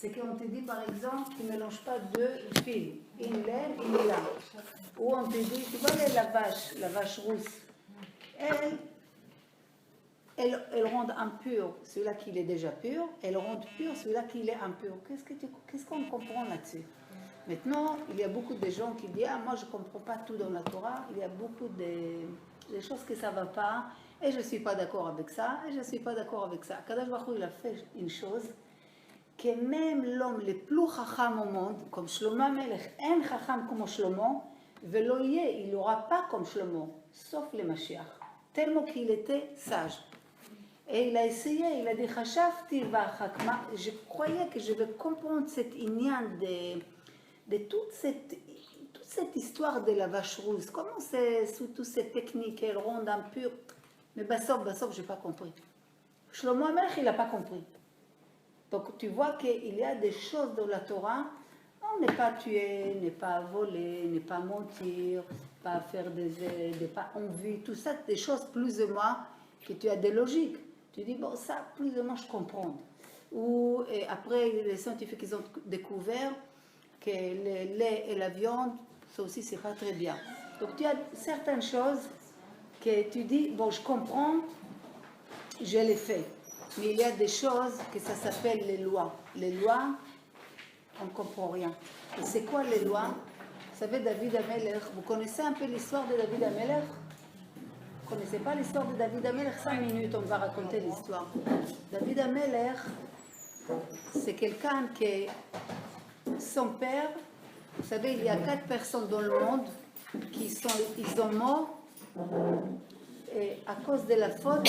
c'est qu'on te dit par exemple, tu ne mélanges pas deux fils, une là, une là. Ou on te dit, tu vois la vache rousse, elle rend impur celui-là qui est déjà pur, elle rend pur celui-là qui est impur. Qu'est-ce qu'on comprend là-dessus? Maintenant, il y a beaucoup de gens qui disent, ah, moi je ne comprends pas tout dans la Torah, il y a beaucoup de choses que ça ne va pas, et je ne suis pas d'accord avec ça, et je ne suis pas d'accord avec ça. Kadosh Baruch Hu, il a fait une chose, que même l'homme le plus chacham au monde, comme Shlomo Melech, en chacham comme Shlomo, velo yeh, il n'aura pas comme Shlomo, sauf le Mashiach, tellement qu'il était sage. Et il a essayé, il a dit, je croyais que je vais comprendre cet inyan de toute cette histoire de la vache rouge. Comment c'est sous toutes ces techniques, elle rend impure. Mais Bassof, je n'ai pas compris. Shlomo Amelech, il n'a pas compris. Donc tu vois qu'il y a des choses dans la Torah, on n'est pas tuer, n'est pas voler, n'est pas mentir, pas faire des pas envie, tout ça, des choses plus ou moins que tu as des logiques. Tu dis, bon, ça, plus ou moins, je comprends. Ou après, les scientifiques, ils ont découvert que le lait et la viande, ça aussi, c'est pas très bien. Donc, tu as certaines choses que tu dis, bon, je comprends, je les fais. Mais il y a des choses que ça s'appelle les lois. Les lois, on ne comprend rien. Et c'est quoi les lois? Vous savez, David Amelech, vous connaissez un peu l'histoire de David Amelech? Vous ne connaissez pas l'histoire de David Amelech? 5 minutes, on va raconter l'histoire. David Amelech, c'est quelqu'un qui, son père, vous savez, il y a 4 personnes dans le monde qui ils ont mort à cause de la faute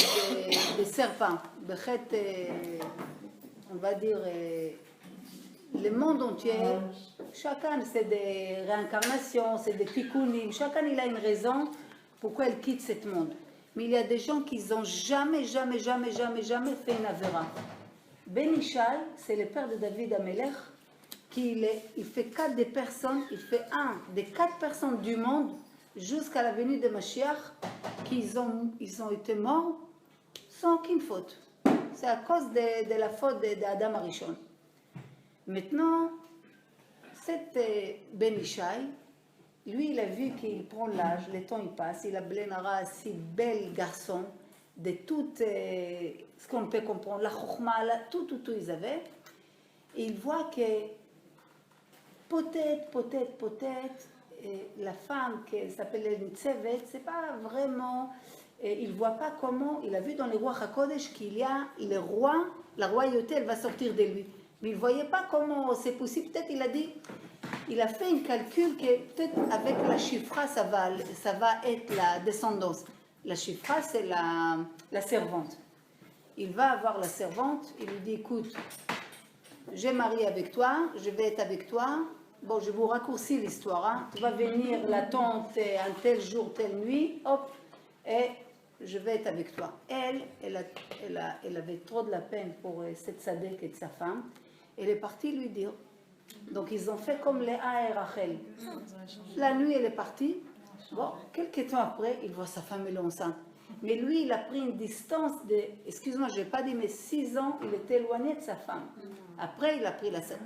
des serpents. On va dire, le monde entier, chacun c'est des réincarnations, c'est des tikkunim, chacun il a une raison pourquoi il quitte ce monde. Mais il y a des gens qui n'ont jamais fait une avéra. Ben Ishai, c'est le père de David Amelech, il fait 4 des personnes, il fait un des 4 personnes du monde jusqu'à la venue de Mashiach ils ont été morts sans aucune faute. C'est à cause de la faute d'Adam Arishon. Maintenant, cet Ben Ishai, lui, il a vu qu'il prend l'âge, le temps il passe, il a Blenara, si bel garçon, de tout ce qu'on peut comprendre, la chokhma, tout ils avaient. Et il voit que peut-être, la femme qui s'appelle Nitzevet, c'est pas vraiment, il voit pas comment, il a vu dans les rois HaKodesh qu'il y a le roi, la royauté, elle va sortir de lui. Mais il voyait pas comment c'est possible, peut-être il a fait un calcul que peut-être avec la chifra, ça va être la descendance. La chifra, c'est la servante. Il va avoir la servante, il lui dit, écoute, j'ai marié avec toi, je vais être avec toi. Bon, je vous raccourcis l'histoire. Hein. Tu vas venir la tante un tel jour, telle nuit, hop, et je vais être avec toi. Elle avait trop de la peine pour cette Sadek et sa femme. Elle est partie lui dire. Donc ils ont fait comme les et Rachel. La nuit, elle est partie. Bon, quelques temps après, il voit sa femme, elle est enceinte. Mais lui, il a pris une distance de, excuse-moi, je n'ai pas dit, mais 6 ans, il était éloigné de sa femme. Après, il a pris la scène.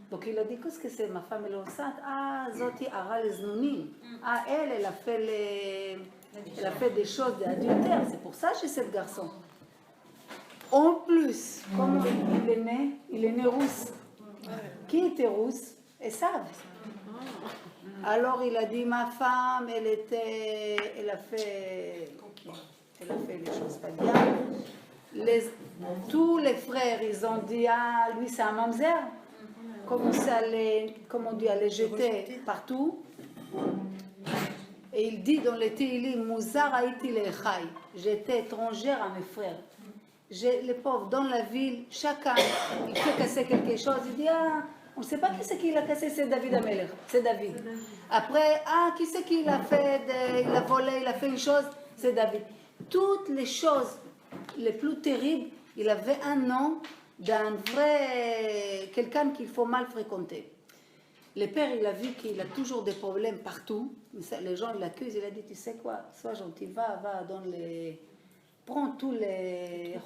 Donc il a dit, qu'est-ce que c'est, ma femme elle est enceinte? Ah, Zoti Ara les Znounim. Ah, elle a fait des choses d'adultère. C'est pour ça que j'ai cette garçon. En plus, comme il est né russe. Qui était russe? Esav. Alors il a dit, ma femme, elle a fait les choses pas bien. Tous les frères, ils ont dit, ah, lui c'est un mamzer. Commencé à les jeter partout. Et il dit dans les Tehillim, Muzar haïti lechai, j'étais étrangère à mes frères. Les pauvres, dans la ville, chacun, il fait casser quelque chose, il dit, ah, on ne sait pas qui c'est qui l'a cassé, c'est David Amelech, c'est David. Après, ah, qui c'est qui l'a fait, il a volé, il a fait une chose, c'est David. Toutes les choses les plus terribles, il avait un nom d'un vrai, quelqu'un qu'il faut mal fréquenter. Le père, il a vu qu'il a toujours des problèmes partout. Les gens l'accusent, il a dit, tu sais quoi, sois gentil, va dans prends tous les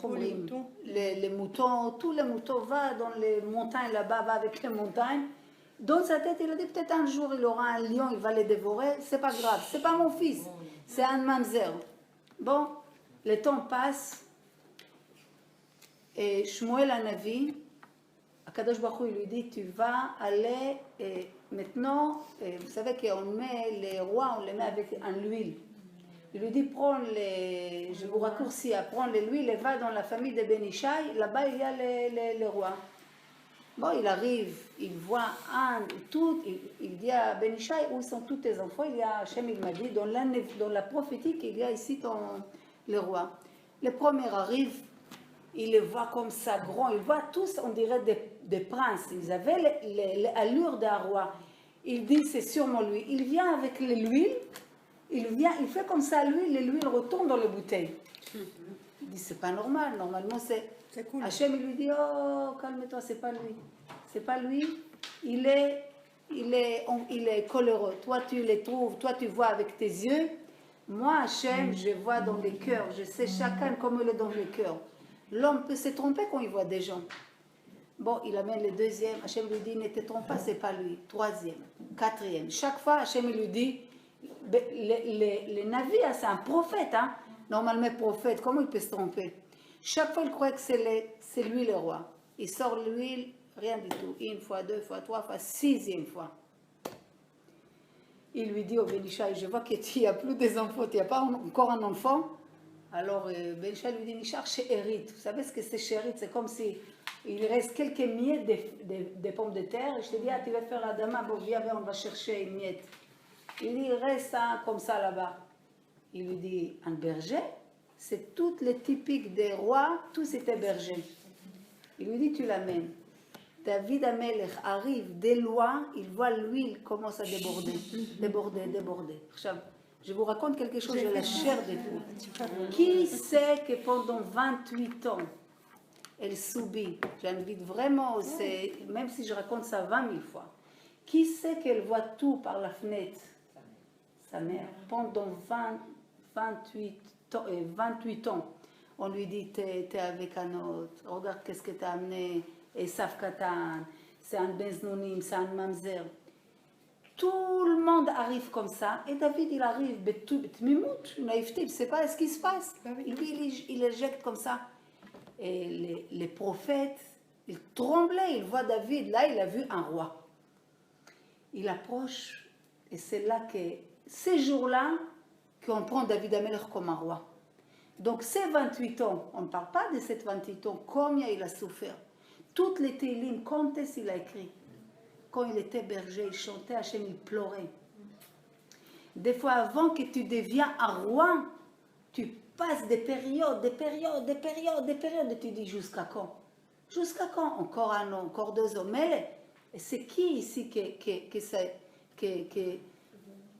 moutons, tous les moutons, va dans les montagnes là-bas, va avec les montagnes. Dans sa tête, il a dit peut-être un jour il aura un lion, il va les dévorer, c'est pas grave, c'est pas mon fils, c'est un mamzer. Bon, le temps passe, et Shmuel Hanavi, Akadosh Baruch Hu, il lui dit, tu vas aller, et maintenant, vous savez qu'on met les rois, on les met avec un huile. Il lui dit, prends les, je vous raccourcis, prends l'huile et va dans la famille de Ben Ishaï, là-bas il y a les rois. Bon, il arrive, il voit il dit à Ben Ishaï, où sont tous tes enfants? Il y a, Hachem, il m'a dit, dans la prophétique, il y a ici les rois. Le premier arrive, il les voit comme ça, grands, il voit tous, on dirait des princes, ils avaient l'allure d'un roi. Il dit, c'est sûrement lui. Il vient avec l'huile, il fait comme ça l'huile retourne dans la bouteille. Il dit, c'est pas normal, normalement c'est cool. Hachem, il lui dit, oh, calme-toi, c'est pas lui. C'est pas lui, il est coloreux. Toi, tu les trouves, toi, tu vois avec tes yeux. Moi, Hachem, je vois dans les cœurs, je sais chacun comme il est dans les cœurs. L'homme peut se tromper quand il voit des gens. Bon, il amène le deuxième, Hachem lui dit, ne te trompe pas, c'est pas lui. Troisième, quatrième. Chaque fois, Hachem lui dit, les navires, c'est un prophète, hein. Normalement, prophète, comment il peut se tromper? Chaque fois, il croit que c'est lui le roi. Il sort l'huile, rien du tout. Une fois, deux fois, trois fois, sixième fois. Il lui dit au Ben Ishaï, je vois qu'il n'y a plus des enfants, il n'y a pas encore un enfant. Alors Ben Ishaï lui dit, Nishar she'erit. Vous savez ce que c'est she'erit? C'est comme si il reste quelques miettes des pommes de terre. Et je te dis, ah, tu vas faire la dama, bon, viens, on va chercher une miette. Il dit, reste comme ça là-bas. Il lui dit, un berger? C'est toutes les typiques des rois, tous étaient bergers. Il lui dit, tu l'amènes. David Amelech arrive des lois, il voit l'huile commence à déborder. Je vous raconte quelque chose de la chair des fous. Qui sait que pendant 28 ans, elle subit, j'invite vraiment, même si je raconte ça 20 000 fois, qui sait qu'elle voit tout par la fenêtre? Sa mère. Pendant 28 ans, on lui dit, t'es avec un autre, regarde qu'est-ce que t'as amené, et Katan, c'est un Beznounim, c'est un Mamzer. Tout le monde arrive comme ça, et David, il arrive, Mimout, naïveté, il ne sait pas ce qui se passe. Il éjecte comme ça. Et les prophètes, ils tremblaient, ils voient David, là, il a vu un roi. Il approche, et c'est là que, ces jours-là, qu'on prend David Amelech comme un roi. Donc, ces 28 ans, on ne parle pas de ces 28 ans, combien il a souffert. Toutes les télim, quand est-ce qu'il a écrit? Quand il était berger, il chantait, Hachem, il pleurait. Des fois, avant que tu deviens un roi, tu passes des périodes, et tu dis jusqu'à quand? Jusqu'à quand? Encore un an, encore 2 ans. Mais c'est qui ici que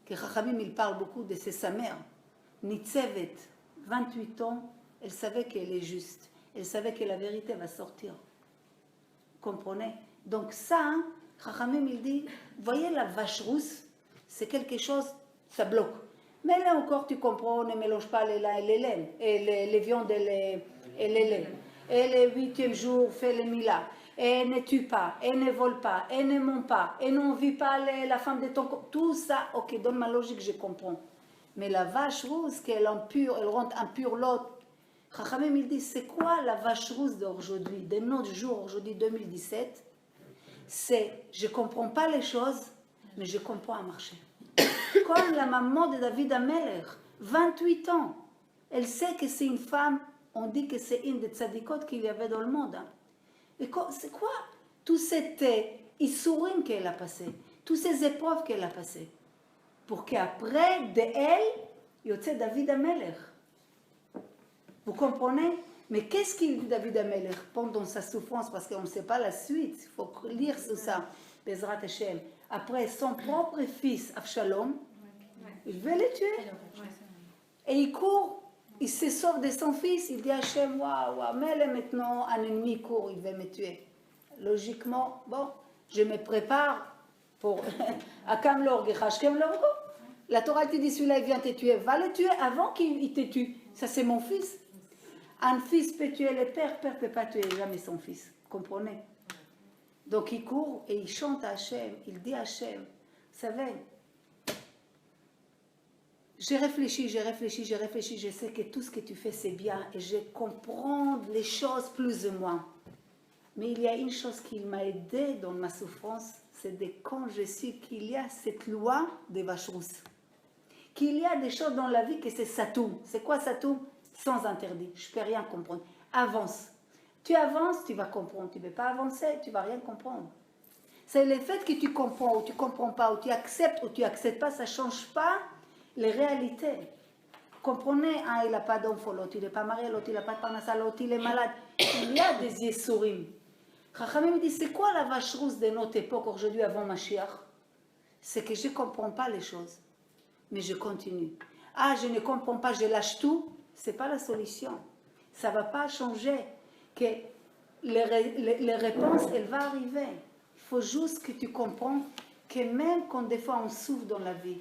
Chachamim, il parle beaucoup de sa mère? Nitzevet, 28 ans, elle savait qu'elle est juste. Elle savait que la vérité va sortir. Comprenez? Donc ça, Chachamim, il dit, voyez la vache rousse, c'est quelque chose, ça bloque. Mais là encore, tu comprends, on ne mélange pas les lait et les laines, et les viandes et les laits. Et le 8e jour, fait le mila. Et ne tue pas, et ne vole pas, et ne ment pas, et n'envie pas la femme de ton corps. Tout ça, ok, donne ma logique, je comprends. Mais la vache rousse, qu'elle impure, elle rend impure l'autre. Chachamim, il dit, c'est quoi la vache rousse d'aujourd'hui, de notre jour, aujourd'hui 2017? C'est, je ne comprends pas les choses, mais je comprends à marcher. Comme la maman de David Amelech, 28 ans, elle sait que c'est une femme, on dit que c'est une des tzadikot qu'il y avait dans le monde. Hein. Et c'est quoi tout cet issourim qu'elle a passé, toutes ces épreuves qu'elle a passées, pour qu'après de elle, il y ait David Amelech. Vous comprenez? Mais qu'est-ce qu'il dit David Amelech pendant sa souffrance? Parce qu'on ne sait pas la suite, il faut lire tout ça, Bezrat Hashem. Après son propre fils, Avshalom, il veut le tuer. Et il court, il se sauve de son fils, il dit à Hachem, waouh, mais là maintenant, un ennemi court, il va me tuer. Logiquement, bon, je me prépare pour Akam Lorg, Hashkem Lorgo. La Torah te dit, celui-là, il vient te tuer, va le tuer avant qu'il te tue. Ça, c'est mon fils. Un fils peut tuer le père ne peut pas tuer jamais son fils. Comprenez? Donc il court et il chante à Hachem, il dit à Hachem, vous savez, j'ai réfléchi, je sais que tout ce que tu fais c'est bien et je comprends les choses plus ou moins. Mais il y a une chose qui m'a aidé dans ma souffrance, c'est de quand je suis qu'il y a cette loi de Vacherus. Qu'il y a des choses dans la vie que c'est Satou. C'est quoi Satou? Sans interdit. Je ne peux rien comprendre. Avance. Tu avances, tu vas comprendre. Tu ne veux pas avancer, tu ne vas rien comprendre. C'est le fait que tu comprends ou tu ne comprends pas, ou tu acceptes pas, ça ne change pas les réalités. Comprenez, il n'a pas d'enfant, l'autre il n'est pas marié, l'autre il n'a pas de parnassa, l'autre il est malade. Il y a des yesourim. Chachamim me dit, c'est quoi la vache rousse de notre époque aujourd'hui avant Mashiach? C'est que je ne comprends pas les choses, mais je continue. Je ne comprends pas, je lâche tout. Ce n'est pas la solution. Ça ne va pas changer. Que les réponses, elles vont arriver. Il faut juste que tu comprends que même quand des fois on souffre dans la vie,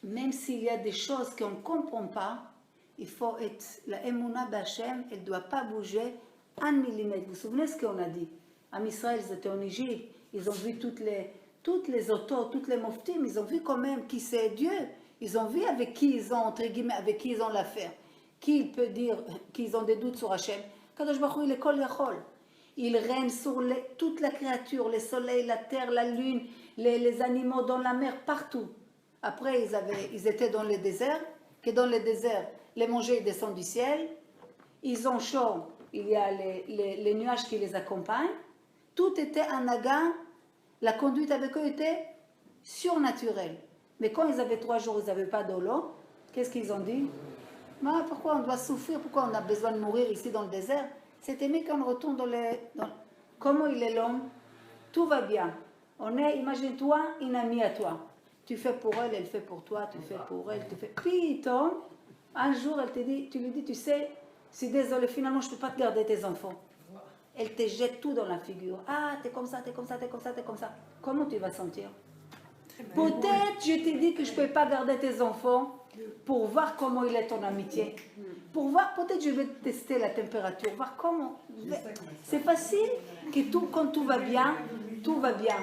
même s'il y a des choses qu'on ne comprend pas, il faut être, la Emouna d'Hachem, elle ne doit pas bouger 1 millimètre. Vous vous souvenez ce qu'on a dit? En Israël, ils étaient en Égypte, ils ont vu toutes les autos, toutes les moftim, ils ont vu quand même qui c'est Dieu. Ils ont vu avec qui ils ont, entre guillemets, avec qui ils ont l'affaire. Qui il peut dire qu'ils ont des doutes sur Hachem? Kadosh Baruch Hu, il est kol yachol. Il règne sur toute la créature, le soleil, la terre, la lune, les animaux dans la mer, partout. Après, ils étaient dans le désert, que dans le désert, les manger descendent du ciel. Ils ont chaud, il y a les nuages qui les accompagnent. Tout était un naga. La conduite avec eux était surnaturelle. Mais quand ils avaient 3 jours, ils n'avaient pas d'eau, qu'est-ce qu'ils ont dit? Pourquoi on doit souffrir? Pourquoi on a besoin de mourir ici dans le désert? C'était mieux qu'on retourne Comment il est l'homme? Tout va bien. Imagine-toi, une amie à toi. Tu fais pour elle, elle fait pour toi, tu fais pour elle, tu fais... Puis, un jour, tu lui dis, tu sais, je suis désolée, finalement, je ne peux pas te garder tes enfants. Elle te jette tout dans la figure. T'es comme ça, t'es comme ça, t'es comme ça, t'es comme ça. Comment tu vas sentir? Peut-être je t'ai dit que je ne peux pas garder tes enfants pour voir comment il est ton amitié. Pour voir, peut-être je vais tester la température, voir comment. C'est facile que quand tout va bien, tout va bien.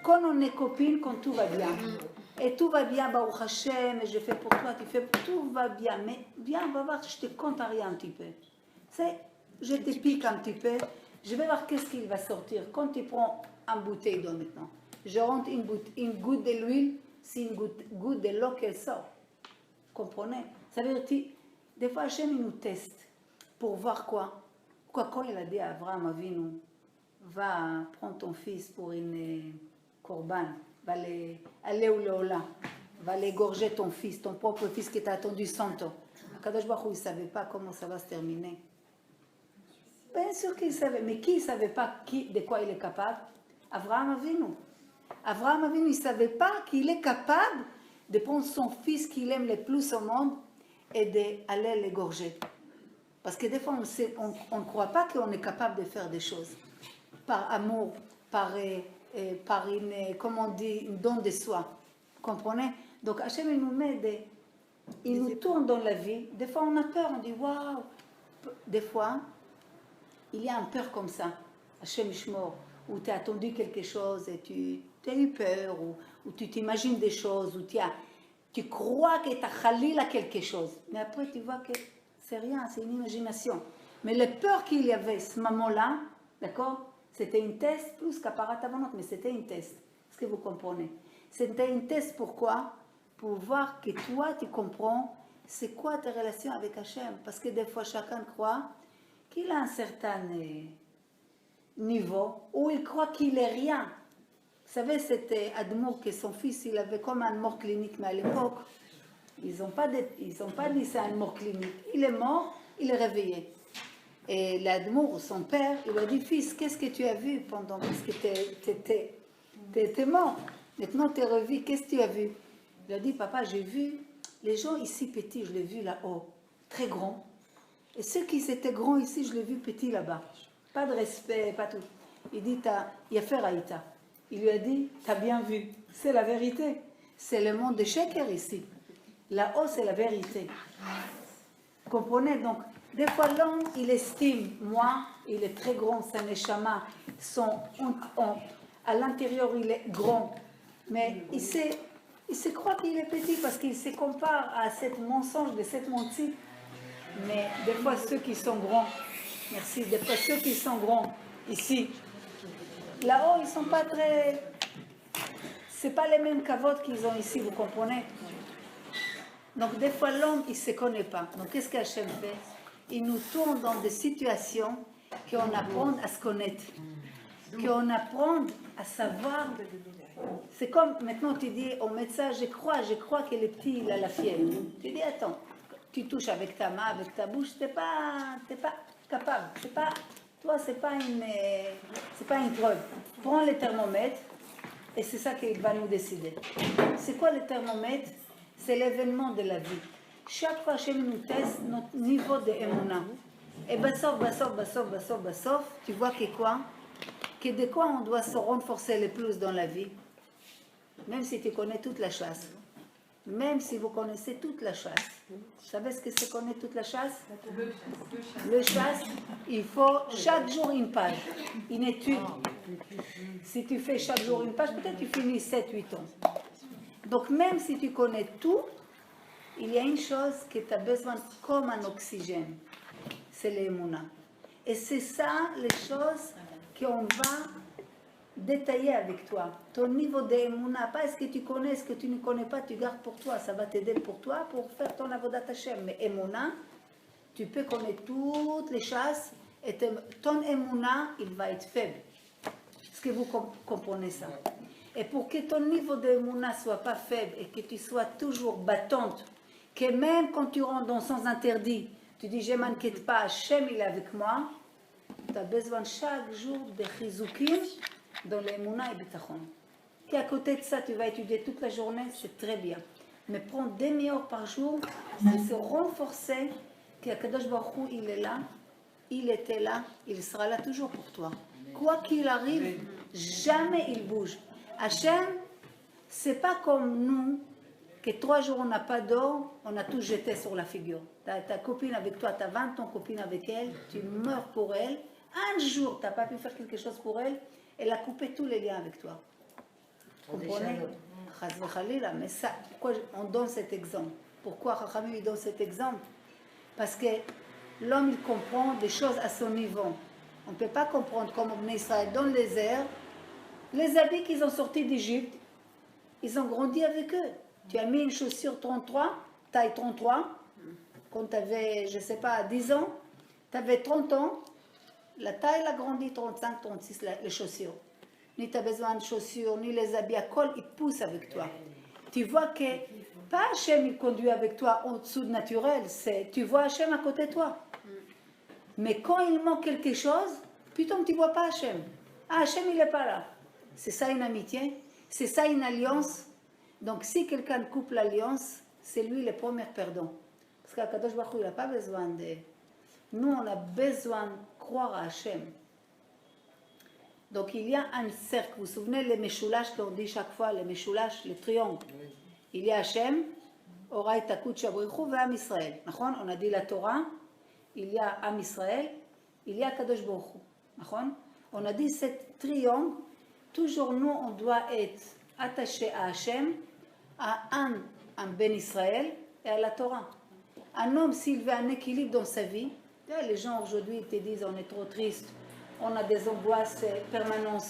Quand on est copine, quand tout va bien. Et tout va bien, Baruch Hashem, et je fais pour toi, tu fais pour tout va bien. Mais viens, on va voir, je te contrarie un petit peu. Je te pique un petit peu, je vais voir qu'est-ce qu'il va sortir. Quand tu prends une bouteille d'eau maintenant, je rentre une goutte de l'huile, c'est une goutte de l'eau qu'elle sort. Comprenez? Ça veut dire, des fois, Hachem, il nous teste pour voir quoi. Quand il a dit à Abraham Avinu, va prendre ton fils pour une corban, va aller au Léola, va l'égorger ton fils, ton propre fils qui t'a attendu 100 ans. Kadosh Baruch Hu, il ne savait pas comment ça va se terminer. Bien sûr qu'il savait, mais qui ne savait pas de quoi il est capable? Abraham Avinu. Abraham Avinu, il ne savait pas qu'il est capable de prendre son fils qu'il aime le plus au monde et d'aller l'égorger. Parce que des fois, on ne croit pas qu'on est capable de faire des choses. Par amour, par comme on dit, une don de soi. Vous comprenez? Donc Hachem, il nous met il nous tourne dans la vie. Des fois, on a peur, on dit waouh. Des fois, il y a une peur comme ça. Hachem Ishmor, où tu as attendu quelque chose et tu as eu peur, ou tu t'imagines des choses, ou tu crois que tu as khalil quelque chose. Mais après, tu vois que c'est rien, c'est une imagination. Mais la peur qu'il y avait ce moment-là, d'accord? C'était une test plus qu'apparat avant, mais c'était une test. Est-ce que vous comprenez? C'était une test pourquoi? Pour voir que toi, tu comprends c'est quoi ta relation avec Hachem. Parce que des fois, chacun croit qu'il a un certain niveau où il croit qu'il est rien. Vous savez, c'était Admour que son fils, il avait comme un mort clinique, mais à l'époque, ils n'ont pas dit c'est un mort clinique. Il est mort, il est réveillé. Et l'Admour, son père, il lui a dit, fils, qu'est-ce que tu as vu pendant que tu étais mort? Maintenant, tu es revu, qu'est-ce que tu as vu? Il a dit, papa, j'ai vu les gens ici petits, je l'ai vu là-haut, très grands. Et ceux qui étaient grands ici, je l'ai vu petit là-bas. Pas de respect, pas tout. Il dit, il a fait Raïta. Il lui a dit, t'as bien vu. C'est la vérité. C'est le monde de Sheker ici. Là-haut, c'est la vérité. Vous comprenez? Donc, Des fois, l'homme, il estime, moi, il est très grand, sa neshama, à l'intérieur, il est grand. Mais il se croit qu'il est petit parce qu'il se compare à cette mensonge de cette mentille. Mais des fois, ceux qui sont grands, merci, des fois, ceux qui sont grands, ici, là-haut, ils ne sont pas très... Ce n'est pas les mêmes cavotes qu'ils ont ici, vous comprenez? Donc, des fois, l'homme, il ne se connaît pas. Donc, qu'est-ce qu'Hachem fait? Il nous tourne dans des situations qu'on apprend à se connaître, qu'on apprend à savoir. C'est comme maintenant tu dis au médecin, je crois que le petit il a la fièvre. Tu dis attends, tu touches avec ta main, avec ta bouche, t'es pas capable. C'est pas une preuve. Prends le thermomètre et c'est ça qu'il va nous décider. C'est quoi le thermomètre? C'est l'événement de la vie. Chaque fois Hachem nous teste notre niveau de émouna. Et bassof, tu vois que quoi? Que de quoi on doit se renforcer le plus dans la vie? Même si tu connais toute la chasse. Même si vous connaissez toute la chasse. Vous savez ce que c'est connaître toute la chasse? Le chasse, il faut chaque jour une page, une étude. Si tu fais chaque jour une page, peut-être tu finis 7-8 ans. Donc même si tu connais tout, il y a une chose que tu as besoin comme un oxygène, c'est l'émouna. Et c'est ça les choses qu'on va détailler avec toi. Ton niveau d'émouna, pas est-ce que tu connais, ce que tu ne connais pas, tu gardes pour toi, ça va t'aider pour toi, pour faire ton avodat Hashem. Mais émouna, tu peux connaître toutes les chasses, et ton émouna, il va être faible. Est-ce que vous comprenez ça? Et pour que ton niveau d'émouna soit pas faible, et que tu sois toujours battante, que même quand tu rentres dans sens interdit, tu dis je m'inquiète pas, Hachem il est avec moi, tu as besoin chaque jour de chizukim dans l'émouna et bitachon. Qu'à côté de ça, tu vas étudier toute la journée, c'est très bien. Mais prends 2 demi-heures par jour et se renforcer qu'Akadosh Baruch Hu, il est là, il était là, il sera là toujours pour toi. Quoi qu'il arrive, jamais il bouge. Hachem, c'est pas comme nous, que 3 jours on n'a pas d'or, on a tout jeté sur la figure. Ta copine avec toi, tu as 20 ans copine avec elle, tu meurs pour elle. Un jour, tu n'as pas pu faire quelque chose pour elle, elle a coupé tous les liens avec toi. Vous comprenez? Mais ça, pourquoi on donne cet exemple? Pourquoi Chachamim donne cet exemple? Parce que l'homme, il comprend des choses à son niveau. On ne peut pas comprendre comme Bnei Israël dans les airs, les habits qu'ils ont sortis d'Égypte, ils ont grandi avec eux. Tu as mis une chaussure 33, taille 33, quand tu avais, je ne sais pas, 10 ans, tu avais 30 ans, la taille a grandi 35, 36, les chaussures. Ni tu as besoin de chaussures, ni les habits à col, ils poussent avec toi. Tu vois que, pas Hachem, il conduit avec toi en dessous de naturel, tu vois Hachem à côté de toi. Mais quand il manque quelque chose, putain, tu ne vois pas Hachem. Ah, Hachem, il n'est pas là. C'est ça une amitié, c'est ça une alliance. Donc si quelqu'un coupe l'alliance, c'est lui le premier perdant. Parce qu'Akadosh Baruch Hu, il n'a pas besoin de... Nous, on a besoin de croire à Hachem. Donc il y a un cercle. Vous vous souvenez les Meshulash qu'on dit chaque fois, les Meshulash, les triangles. Il y a Hachem, Oray Takut Shabrichou et Am Israël. On a dit la Torah, il y a Am Israël, il y a Kadosh Baruch Hu. On a dit cet triangle, toujours nous, on doit être attachés à Hachem, à un Ben Israël et à la Torah. Un homme, s'il veut un équilibre dans sa vie, les gens aujourd'hui te disent on est trop triste, on a des angoisses permanentes,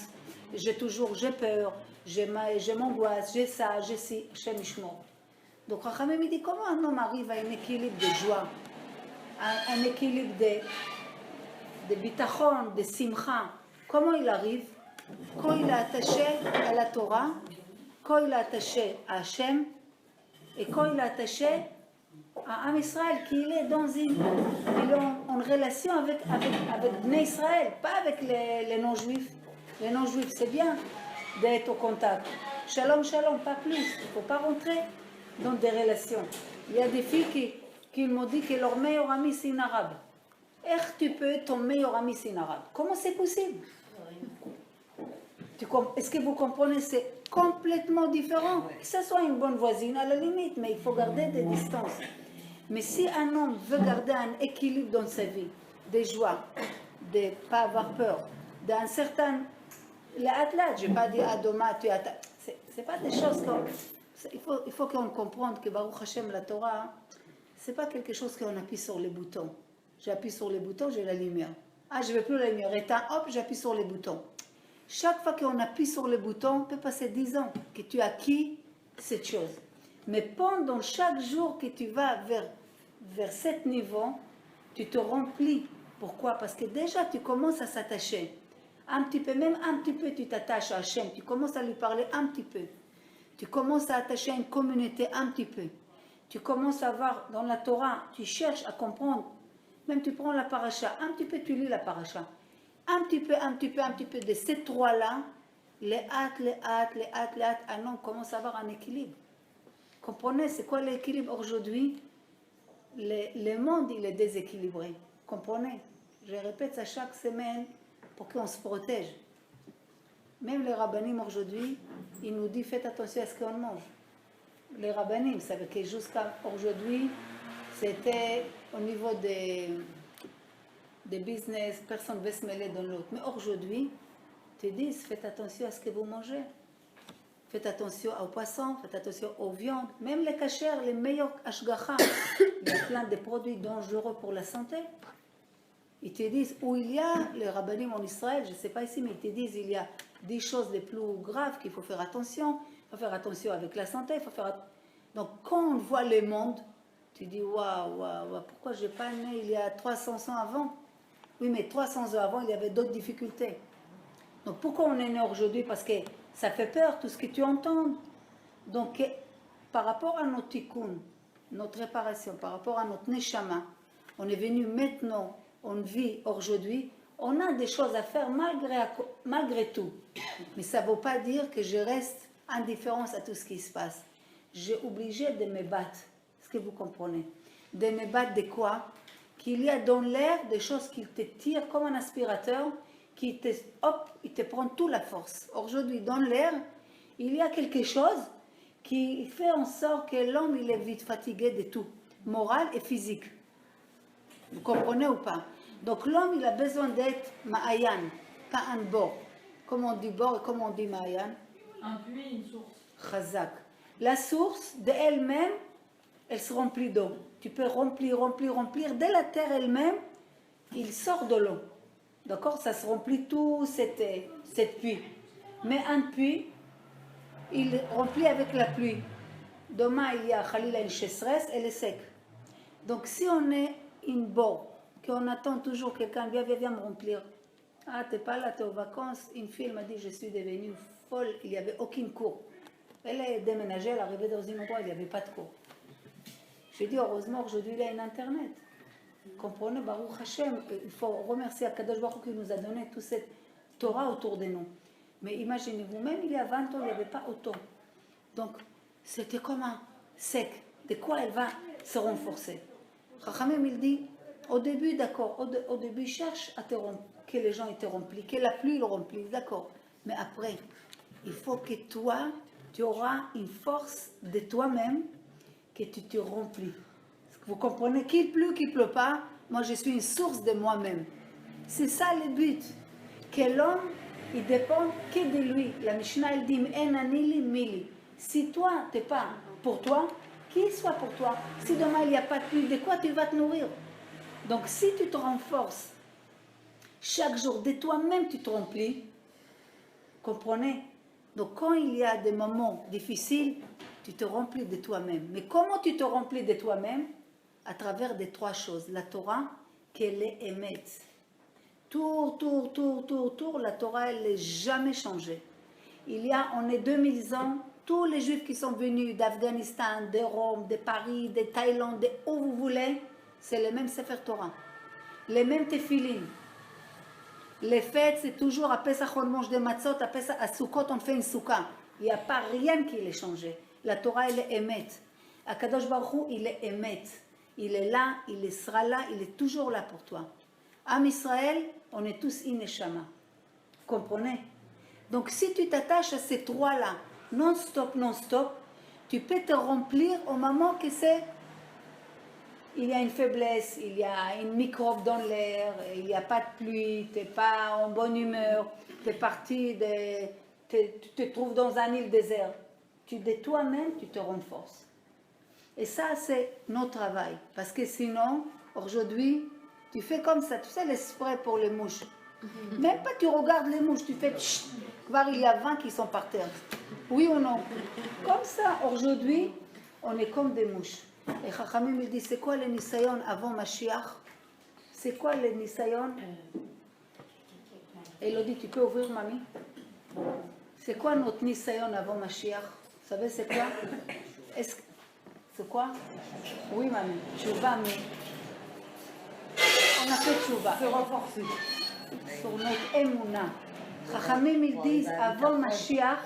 j'ai peur, je m'angoisse, j'ai ça, j'ai ci, Hachem Ishmor. Donc Chachamim me dit comment un homme arrive à un équilibre de joie, un équilibre de bitachon, de simcha. Comment il arrive? Quand il est attaché à la Torah, quand il est attaché à Hachem, et quand il est attaché à Am Israël, qu'il est dans une relation avec Bnei Israël, pas avec les non-juifs. Les non-juifs, c'est bien d'être au contact. Shalom, shalom, pas plus. Il ne faut pas rentrer dans des relations. Il y a des filles qui m'ont dit que leur meilleur ami, c'est une arabe. Est-ce que tu peux être ton meilleur ami, c'est une arabe? Comment c'est possible? Est-ce que vous comprenez? C'est complètement différent. Que ce soit une bonne voisine, à la limite, mais il faut garder des distances. Mais si un homme veut garder un équilibre dans sa vie, des joies, de ne pas avoir peur, d'un certain... L'athlète, je n'ai pas dit à Doma, tu as... C'est pas des choses comme... Il faut qu'on comprenne que Baruch Hashem, la Torah, c'est pas quelque chose qu'on appuie sur les boutons. J'appuie sur les boutons, j'ai la lumière. Ah, je ne veux plus la lumière. Éteins, hop, j'appuie sur les boutons. Chaque fois qu'on appuie sur les boutons, peut passer 10 ans que tu as acquis cette chose. Mais pendant chaque jour que tu vas vers cet niveau, tu te remplis. Pourquoi? Parce que déjà, tu commences à s'attacher. Un petit peu, même un petit peu, tu t'attaches à Hachem. Tu commences à lui parler un petit peu. Tu commences à attacher à une communauté un petit peu. Tu commences à voir dans la Torah, tu cherches à comprendre. Même tu prends la paracha, un petit peu tu lis la paracha. Un petit peu de ces trois-là, les hâtes, un homme commence à avoir un équilibre. Comprenez, c'est quoi l'équilibre aujourd'hui? Le monde, il est déséquilibré. Comprenez? Je répète ça chaque semaine pour qu'on se protège. Même les rabbinim aujourd'hui, ils nous disent faites attention à ce qu'on mange. Les rabbinim, ça veut dire que jusqu'à aujourd'hui, c'était au niveau des business, personne ne veut se mêler dans l'autre. Mais aujourd'hui, te disent faites attention à ce que vous mangez. Faites attention aux poissons, faites attention aux viandes. Même les cachers, les meilleurs ashgacha. Il y a plein de produits dangereux pour la santé. Ils te disent, où il y a les rabbinim en Israël, je ne sais pas ici, mais ils te disent, il y a des choses les plus graves qu'il faut faire attention. Il faut faire attention avec la santé. Donc quand on voit le monde, tu dis, waouh, pourquoi je n'ai pas né il y a 300 ans avant? Oui, mais 300 ans avant, il y avait d'autres difficultés. Donc pourquoi on est né aujourd'hui? Parce que ça fait peur, tout ce que tu entends. Donc par rapport à notre tikkun, notre réparation, par rapport à notre neshama, on est venu maintenant, on vit aujourd'hui, on a des choses à faire malgré tout. Mais ça ne veut pas dire que je reste indifférente à tout ce qui se passe. J'ai obligé de me battre. Est-ce que vous comprenez? De me battre de quoi? Qu'il y a dans l'air des choses qui te tirent comme un aspirateur, qui te, hop, il te prend toute la force. Aujourd'hui, dans l'air, il y a quelque chose qui fait en sorte que l'homme il est vite fatigué de tout, moral et physique. Vous comprenez ou pas? Donc l'homme il a besoin d'être ma'ayan, pas un bord. Comment on dit bord et comment on dit ma'ayan? Un puits, une source. Chazak. La source d'elle-même, elle se remplit d'eau. Tu peux remplir. Dès la terre elle-même, il sort de l'eau. D'accord? Ça se remplit tout cette puits. Mais un puits, il remplit avec la pluie. Demain, il y a Khalila une sécheresse, elle est sec. Donc si on est une bord, qu'on attend toujours quelqu'un, viens me remplir. Ah, t'es pas là, t'es aux vacances. Une fille m'a dit, je suis devenue folle, il n'y avait aucune cour. Elle est déménagée, elle est arrivée dans un endroit, il n'y avait pas de cour. J'ai dit, heureusement, aujourd'hui, il y a un Internet. Comprenez, Baruch Hashem, il faut remercier Akadosh Baruch qui nous a donné toute cette Torah autour de nous. Mais imaginez-vous, même il y a 20 ans, il n'y avait pas autant. Donc, c'était comme un sec. De quoi elle va se renforcer? Chachamim, il dit, au début, d'accord, au début, cherche à te remplir, que les gens te remplissent, que la pluie le remplisse, d'accord. Mais après, il faut que toi, tu auras une force de toi-même, que tu te remplis. Vous comprenez? Qu'il pleut pas, moi je suis une source de moi-même. C'est ça le but. Que l'homme, il dépend que de lui. La Mishnah, elle dit, en anili mili. Si toi, t'es pas pour toi, qu'il soit pour toi. Si demain il n'y a pas de pluie, de quoi tu vas te nourrir? Donc si tu te renforces, chaque jour de toi-même tu te remplis, comprenez? Donc quand il y a des moments difficiles, tu te remplis de toi-même. Mais comment tu te remplis de toi-même? À travers des trois choses. La Torah, qu'elle est émette. Tour, la Torah, elle n'est jamais changée. On est 2000 ans, tous les Juifs qui sont venus d'Afghanistan, de Rome, de Paris, de Thaïlande, de où vous voulez, c'est le même Sefer Torah. Les mêmes Tefilin. Les fêtes, c'est toujours à Pesach on mange des matzot, à Sukkot on fait une souka. Il n'y a pas rien qui l'ait changé. La Torah, elle est émette. Akadosh Baruch Hu, il est émette. Il est là, il sera là, il est toujours là pour toi. Am Israël, on est tous ineshama. Comprenez? Donc si tu t'attaches à ces trois-là, non-stop, tu peux te remplir au moment que c'est il y a une faiblesse, il y a une microbe dans l'air, il n'y a pas de pluie, tu n'es pas en bonne humeur, tu es parti, tu te trouves dans un île désert. De toi-même, tu te renforces. Et ça, c'est notre travail. Parce que sinon, aujourd'hui, tu fais comme ça, tu sais, les sprays pour les mouches. Même pas tu regardes les mouches, tu fais chut, voir il y a 20 qui sont par terre. Oui ou non? Comme ça, aujourd'hui, on est comme des mouches. Et Chachamim me dit, c'est quoi le Nisayon avant Mashiach? C'est quoi le Nisayon? Elodie, tu peux ouvrir, mamie? C'est quoi notre Nisayon avant Mashiach? Vous savez c'est quoi? C'est quoi? Oui, mamie, Tchouva, mais on a fait Tchouva. Se renforcer. Sur notre Emouna. Chachamim, ils disent, avant Mashiach,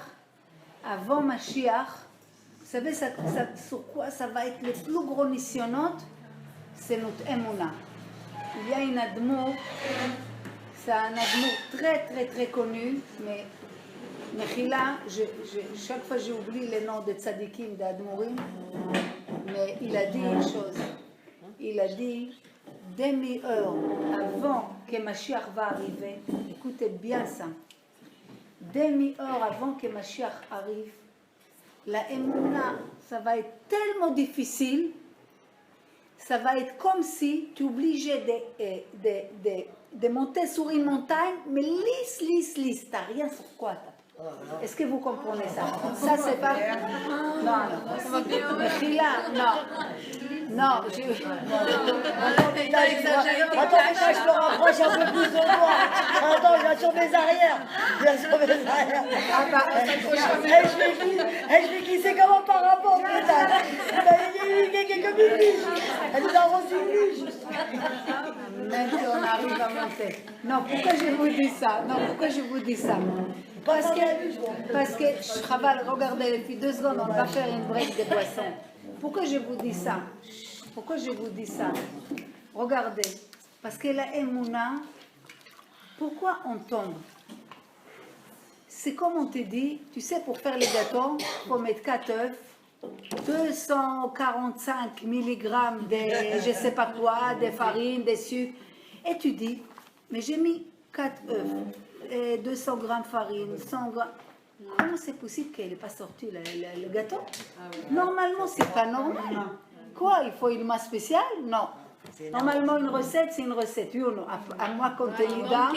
vous savez sur quoi ça va être les plus gros nisyonotes? C'est notre Emouna. Il y a une admour, c'est un admour très très très connu, mais Mechila, chaque fois j'oublie les noms de tzadikim, d'admourim, mais il a dit une chose. Il a dit, demi-heure avant que Mashiach va arriver, écoutez bien ça, demi-heure avant que Mashiach arrive, la Emouna, ça va être tellement difficile, ça va être comme si tu es obligé de monter sur une montagne, mais lisse, t'as rien sur quoi t'as. Est-ce que vous comprenez ça? Ça c'est pas... Non, non, je me rapproche un peu plus de moi. Attends, je vais sur mes arrières. Je vais glisser comme un parapente, putain. Comme une biche. Elle nous a arrosé une biche. Même si on arrive à monter. Non, pourquoi je vous dis ça? Parce que Chaval, regardez les filles, 2 secondes, on va faire une break de boisson. Pourquoi je vous dis ça? Regardez, parce que la Emouna, pourquoi on tombe? C'est comme on te dit, tu sais, pour faire les gâteaux, il faut mettre 4 œufs, 245 mg de je sais pas quoi, de farine, de sucre, et tu dis, mais j'ai mis 4 œufs, 200 grammes de farine, 100 grammes. Comment c'est possible qu'elle n'ait pas sorti le gâteau? Normalement, c'est pas normal. Quoi? Il faut une masse spéciale? Non. Normalement, une recette, c'est une recette. Oui ou non? À moi, quand tu es nida.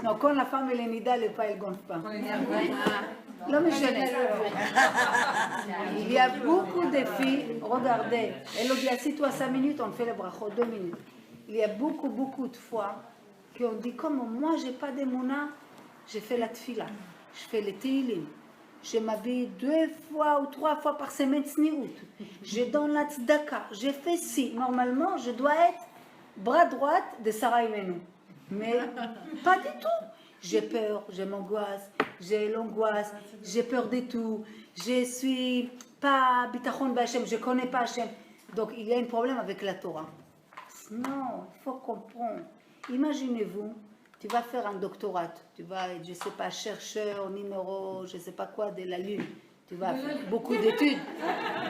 Non, quand la femme elle est nida, elle ne gonfle pas. Non, mais il y a beaucoup de filles, regardez, Elodie, assis-toi 5 minutes, on fait le brachot, 2 minutes. Il y a beaucoup de fois qu'on dit, comme moi, j'ai pas d'émouna, j'ai fait la tfila, je fais les teilim, je m'habille 2 fois ou 3 fois par semaine, tsniout, je donne la tzedaka, j'ai fait ci. Normalement, je dois être bras droit de Sarah Imenu. Mais pas du tout. J'ai peur, je m'angoisse, j'ai l'angoisse, j'ai peur de tout, je suis pas bitachon b'Hashem, je connais pas Hachem. Donc il y a un problème avec la Torah. Non, il faut comprendre. Imaginez-vous, tu vas faire un doctorat, tu vas être, je sais pas, chercheur, numéro, je sais pas quoi, de la Lune. Tu vas faire beaucoup d'études,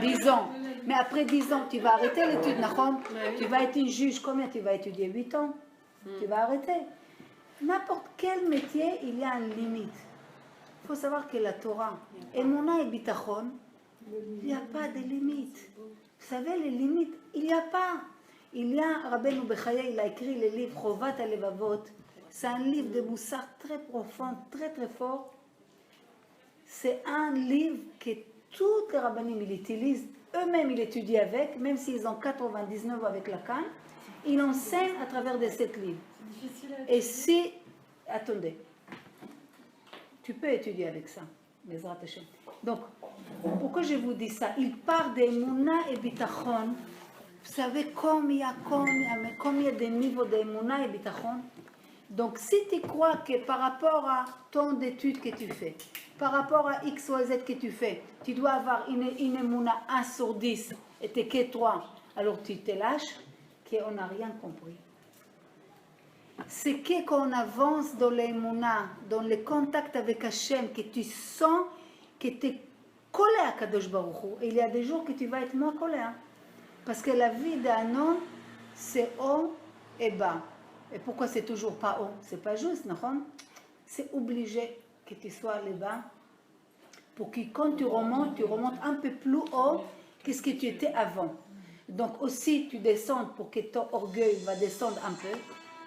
10 ans. Mais après 10 ans, tu vas arrêter l'étude, tu vas être une juge, combien tu vas étudier? 8 ans. Tu vas arrêter. N'importe quel métier, il y a une limite. Il faut savoir que la Torah, Emouna et Bitachon, il n'y a pas de limite. Vous savez, les limites, il n'y a pas. Il y a, Rabbeinu Bechaye, il a écrit le livre Chovat HaLevavot. C'est un livre de moussard très profond, très fort. C'est un livre que tous les rabbinim ils utilisent, eux-mêmes ils étudient avec, même s'ils ont 99 avec la canne, ils enseignent à travers de cet livre. Et si, attendez, tu peux étudier avec ça, Bezrat Hashem. Donc, pourquoi je vous dis ça? Il part d'Emouna et Bitachon. Vous savez combien il y a des niveaux d'Emouna et Bitachon? Donc, si tu crois que par rapport à ton étude que tu fais, par rapport à X ou Z que tu fais, tu dois avoir une Emouna 1 sur 10 et tu es que 3, alors tu te lâches, qu'on n'a rien compris. C'est que quand on avance dans l'Emouna, dans le contact avec Hachem, que tu sens que tu es collé à Kadosh Baruch Hu, et il y a des jours que tu vas être moins collé. Hein. Parce que la vie d'un homme, c'est haut et bas. Et pourquoi c'est toujours pas haut? C'est pas juste, non? C'est obligé que tu sois le bas pour que quand tu remontes un peu plus haut que ce que tu étais avant. Donc aussi tu descends pour que ton orgueil va descendre un peu,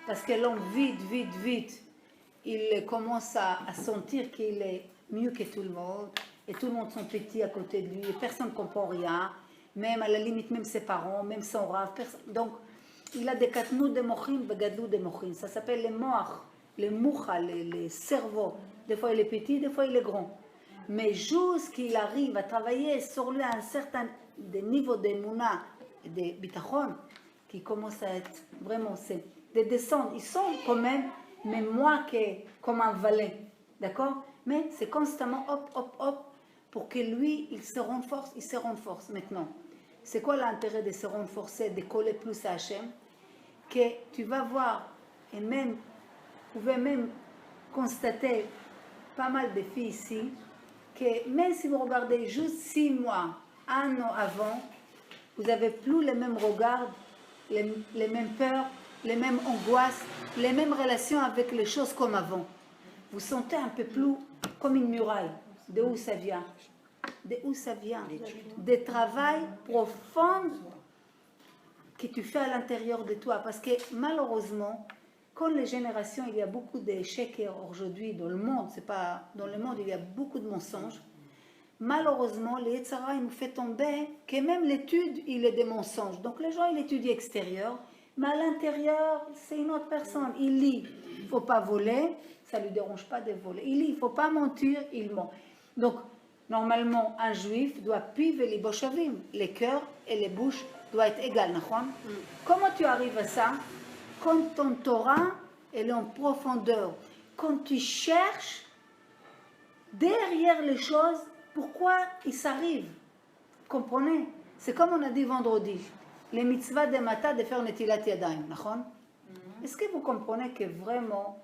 parce que l'homme vite, il commence à sentir qu'il est mieux que tout le monde, et tout le monde sont petits à côté de lui, et personne ne comprend rien, même à la limite, même ses parents, même son rave, donc il a des katnou de mochin, begadlou de mochin, ça s'appelle les moach, les moucha, les cerveaux, des fois il est petit, des fois il est grand. Mais jusqu'il arrive à travailler sur lui à un certain niveau d'émouna et de bitachon, qui commence à être vraiment, c'est de descendre. Ils sont quand même, mais moins que comme un valet, d'accord? Mais c'est constamment hop, pour que lui, il se renforce maintenant. C'est quoi l'intérêt de se renforcer, de coller plus à Hachem? Que tu vas voir, et même, vous pouvez même constater pas mal de filles ici, que même si vous regardez juste 6 mois, 1 an avant, vous n'avez plus les mêmes regards, les mêmes peurs, les mêmes angoisses, les mêmes relations avec les choses comme avant. Vous sentez un peu plus comme une muraille. De où ça vient? De où ça vient? Des travail profond que tu fais à l'intérieur de toi. Parce que malheureusement, quand les générations, il y a beaucoup d'échecs aujourd'hui dans le monde, c'est pas dans le monde, il y a beaucoup de mensonges. Malheureusement, les Yetzara, il nous fait tomber que même l'étude, il est des mensonges. Donc les gens, ils étudient extérieur, mais à l'intérieur, c'est une autre personne. Il lit, il ne faut pas voler, ça ne lui dérange pas de voler. Il lit, il ne faut pas mentir, il ment. Donc, normalement, un juif doit piver les boshavim. Les cœurs et les bouches doivent être égales. Comment tu arrives à ça? Quand ton Torah, elle est en profondeur. Quand tu cherches derrière les choses, pourquoi ils s'arrivent. Comprenez? C'est comme on a dit vendredi. Les mitzvahs de Mata de faire Netilat Yadayim. Est-ce que vous comprenez que vraiment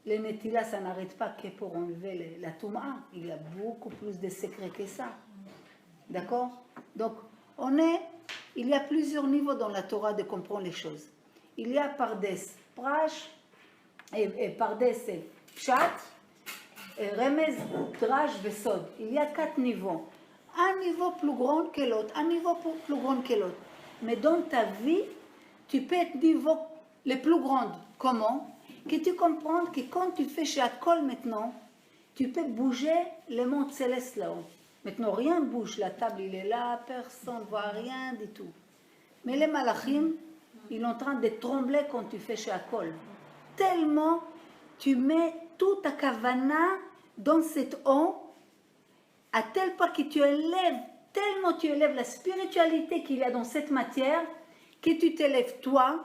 les Netilat, ça n'arrête pas que pour enlever la Touma? Il y a beaucoup plus de secrets que ça. D'accord? Donc, il y a plusieurs niveaux dans la Torah de comprendre les choses. Il y a Pardes, Prash, et Pardes et Pshat, Remez, Drash, Vesod. Il y a 4 niveaux. Un niveau plus grand que l'autre, un niveau plus grand que l'autre. Mais dans ta vie, tu peux être niveau le plus grand. Comment? Que tu comprends que quand tu fais chez Akol maintenant, tu peux bouger le monde céleste là-haut. Maintenant, rien ne bouge. La table, il est là, personne ne voit rien du tout. Mais les malachim, ils sont en train de trembler quand tu fais chez Akol. Tellement tu mets toute ta kavana dans cette eau, à tel point que tu élèves, tellement tu élèves la spiritualité qu'il y a dans cette matière, que tu t'élèves toi,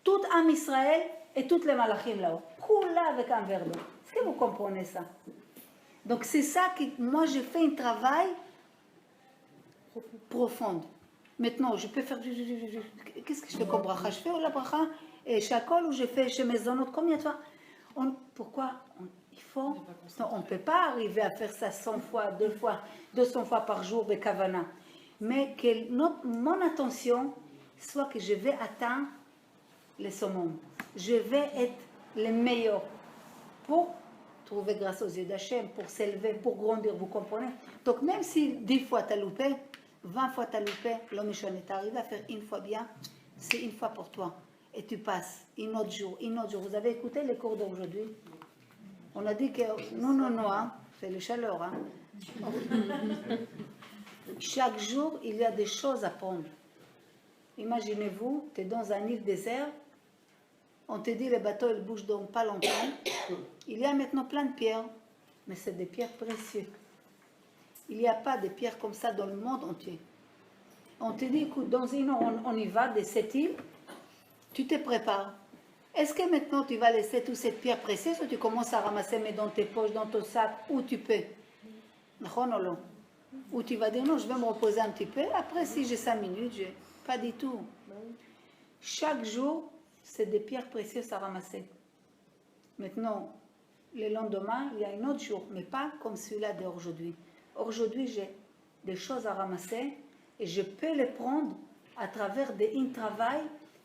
tout Am Israël et toutes les malachim là-haut. Coula avec un verre d'eau. Est-ce que vous comprenez ça? Donc c'est ça que moi j'ai fait un travail profond. Maintenant, je peux faire... Qu'est-ce que je fais comme bracha? Je fais la bracha chez Akol ou je fais chez Maisonot? Combien de fois? Pourquoi il faut... On ne peut pas arriver à faire ça 100 fois, 200 fois par jour de kavana. Mais que mon attention soit que je vais atteindre le summum. Je vais être le meilleur pour trouver grâce aux yeux d'Hachem, pour s'élever, pour grandir, vous comprenez? Donc même si 10 fois tu as loupé, 20 fois tu as loupé, l'homme est arrivé à faire une fois bien, c'est une fois pour toi. Et tu passes un autre jour. Vous avez écouté les cours d'aujourd'hui? On a dit que non, hein, c'est le chaleur. Hein. Chaque jour, il y a des choses à prendre. Imaginez-vous, tu es dans un île désert, on te dit le bateau il bouge dans pas longtemps. Il y a maintenant plein de pierres, mais c'est des pierres précieuses. Il n'y a pas de pierres comme ça dans le monde entier. On te dit, écoute, dans une heure, on y va de cette île, tu te prépares. Est-ce que maintenant tu vas laisser toute cette pierre précieuse ou tu commences à ramasser mais dans tes poches, dans ton sac, où tu peux? Non. Ou tu vas dire, non, je vais me reposer un petit peu, après si j'ai 5 minutes, pas du tout. Chaque jour, c'est des pierres précieuses à ramasser. Maintenant, le lendemain, il y a un autre jour, mais pas comme celui-là d'aujourd'hui. Aujourd'hui, j'ai des choses à ramasser et je peux les prendre à travers des travail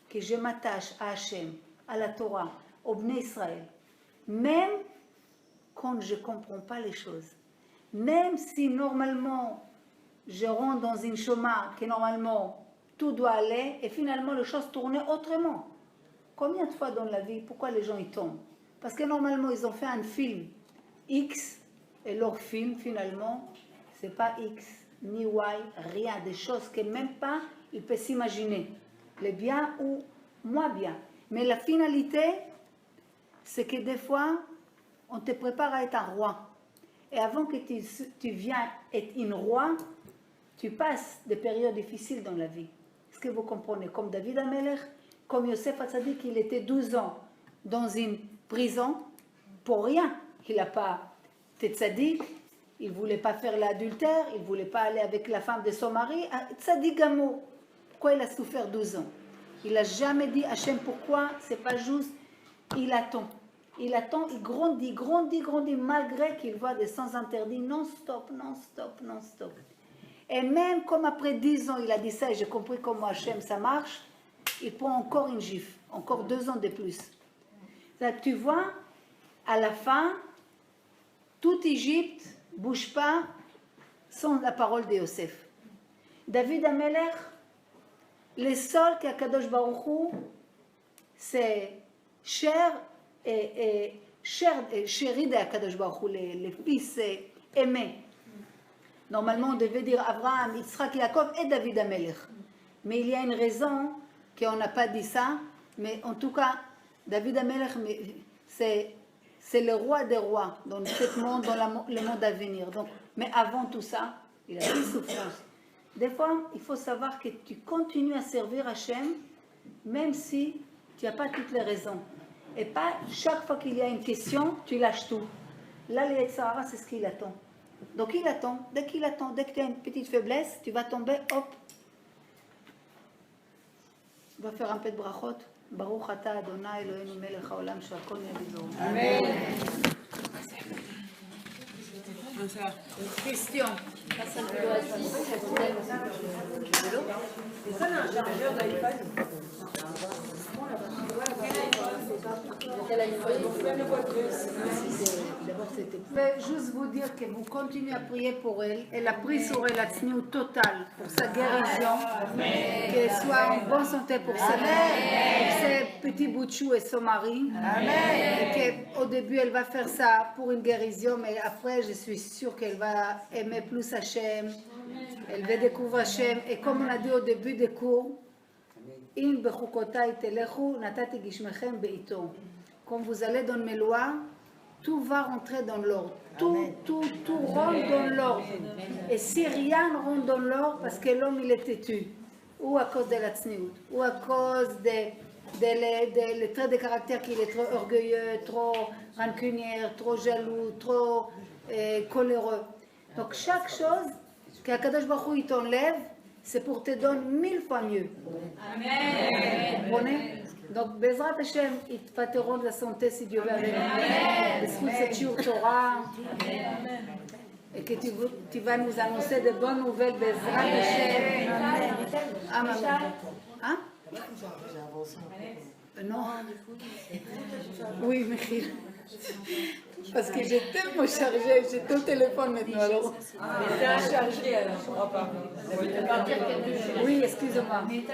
que je m'attache à Hachem, à la Torah, au Bnei Israël. Même quand je ne comprends pas les choses. Même si normalement je rentre dans une chemin que normalement tout doit aller et finalement les choses tournaient autrement. Combien de fois dans la vie, pourquoi les gens y tombent? Parce que normalement ils ont fait un film X et leur film finalement c'est pas X ni Y, rien, des choses que même pas ils peuvent s'imaginer, les bien ou moins bien. Mais la finalité, c'est que des fois on te prépare à être un roi. Et avant que tu viennes être un roi, tu passes des périodes difficiles dans la vie. Est-ce que vous comprenez? Comme David Amelech, comme Yosef Hatzadik, il était 12 ans dans une prison pour rien. Il n'a pas été tzadik, il ne voulait pas faire l'adultère, il ne voulait pas aller avec la femme de son mari. Tzadik Gamo, pourquoi il a souffert 12 ans? Il n'a jamais dit Hachem pourquoi, c'est pas juste, il attend. Il attend, il grandit, malgré qu'il voit des sens interdits non-stop. Et même comme après 10 ans, il a dit ça et j'ai compris comment Hachem ça marche, il prend encore une gifle, encore 2 ans de plus. Ça, tu vois, à la fin, toute Égypte ne bouge pas sans la parole de Yosef. David Amelech, le seul qu'Akadosh Baruch Hu, c'est cher et chéri de Akadosh Baruch Hu, les fils aimés. Normalement, on devait dire Abraham, Yitzhak, Yaakov et David Amelech. Mais il y a une raison qu'on n'a pas dit ça. Mais en tout cas, David Amelech, c'est le roi des rois dans ce monde, dans le monde à venir. Donc, mais avant tout ça, il a eu souffrance. Des fois, il faut savoir que tu continues à servir Hachem, même si tu n'as pas toutes les raisons. Et pas chaque fois qu'il y a une question, tu lâches tout. Là, le Yetzirah, c'est ce qu'il attend. Donc il attend. Dès qu'il attend, dès que tu as une petite faiblesse, tu vas tomber, hop. On va faire un peu de brachot. Baruch ata Adonai Eloheinu melech haolam she'akol nהיה בדברו. Amen. Question. Je vais juste vous dire que vous continuez à prier pour elle. Elle a pris sur elle la tsniout totale pour sa guérison, qu'elle soit en bonne santé pour sa mère, ses petits bouts de chou et son mari. Et qu'au début elle va faire ça pour une guérison, mais après je suis sûre qu'elle va aimer plus Hachem. Elle va découvrir Hachem. Et comme on a dit au début des cours, In bechukotai telechu natati gishmechem beito. Quand vous allez dans mes lois, tout va rentrer dans l'ordre. Tout rentre dans l'ordre. Et si rien ne rentre dans l'ordre, parce que l'homme il est têtu, ou à cause de la tsniout, ou à cause des traits de caractère qu'il est trop orgueilleux, trop rancunier, trop jaloux, trop coléreux. Donc chaque chose qu'Akadosh Baruch Hu il t'enlève, c'est pour te donner 1000 fois mieux. Amen. Vous comprenez? Donc, Bezrat Hashem, il va te rendre la santé si Dieu veut avec nous. Cette Shiur Torah. Et que tu vas nous annoncer de bonnes nouvelles, Bezrat Hashem. Amen. Hein? Non. Oui, Michil. Parce que j'ai tellement chargé, j'ai ton téléphone maintenant. Alors. Chargé alors, je crois pas. Oui, excusez-moi. Mais tu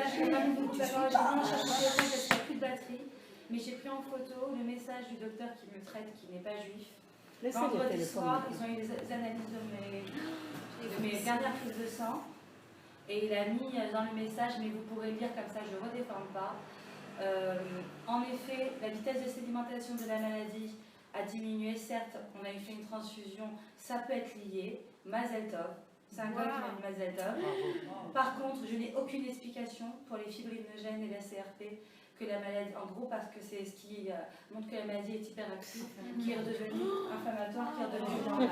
vas voir, j'ai plus de batterie, mais j'ai pris en photo le message du docteur qui me traite, qui n'est pas juif. Vendredi soir, ils ont eu des analyses de mes dernières prises de sang, et il a mis dans le message, mais vous pourrez lire comme ça, je ne redéforme pas. En effet, la vitesse de sédimentation de la maladie a diminué. Certes, on a fait une transfusion, ça peut être lié. Mazel tov, c'est un gars qui m'a dit Mazel tov. Par contre, je n'ai aucune explication pour les fibrinogènes et la CRP que la maladie, en gros, parce que c'est ce qui montre que la maladie est hyperactive, qui est redevenue inflammatoire, qui est redevenue normale.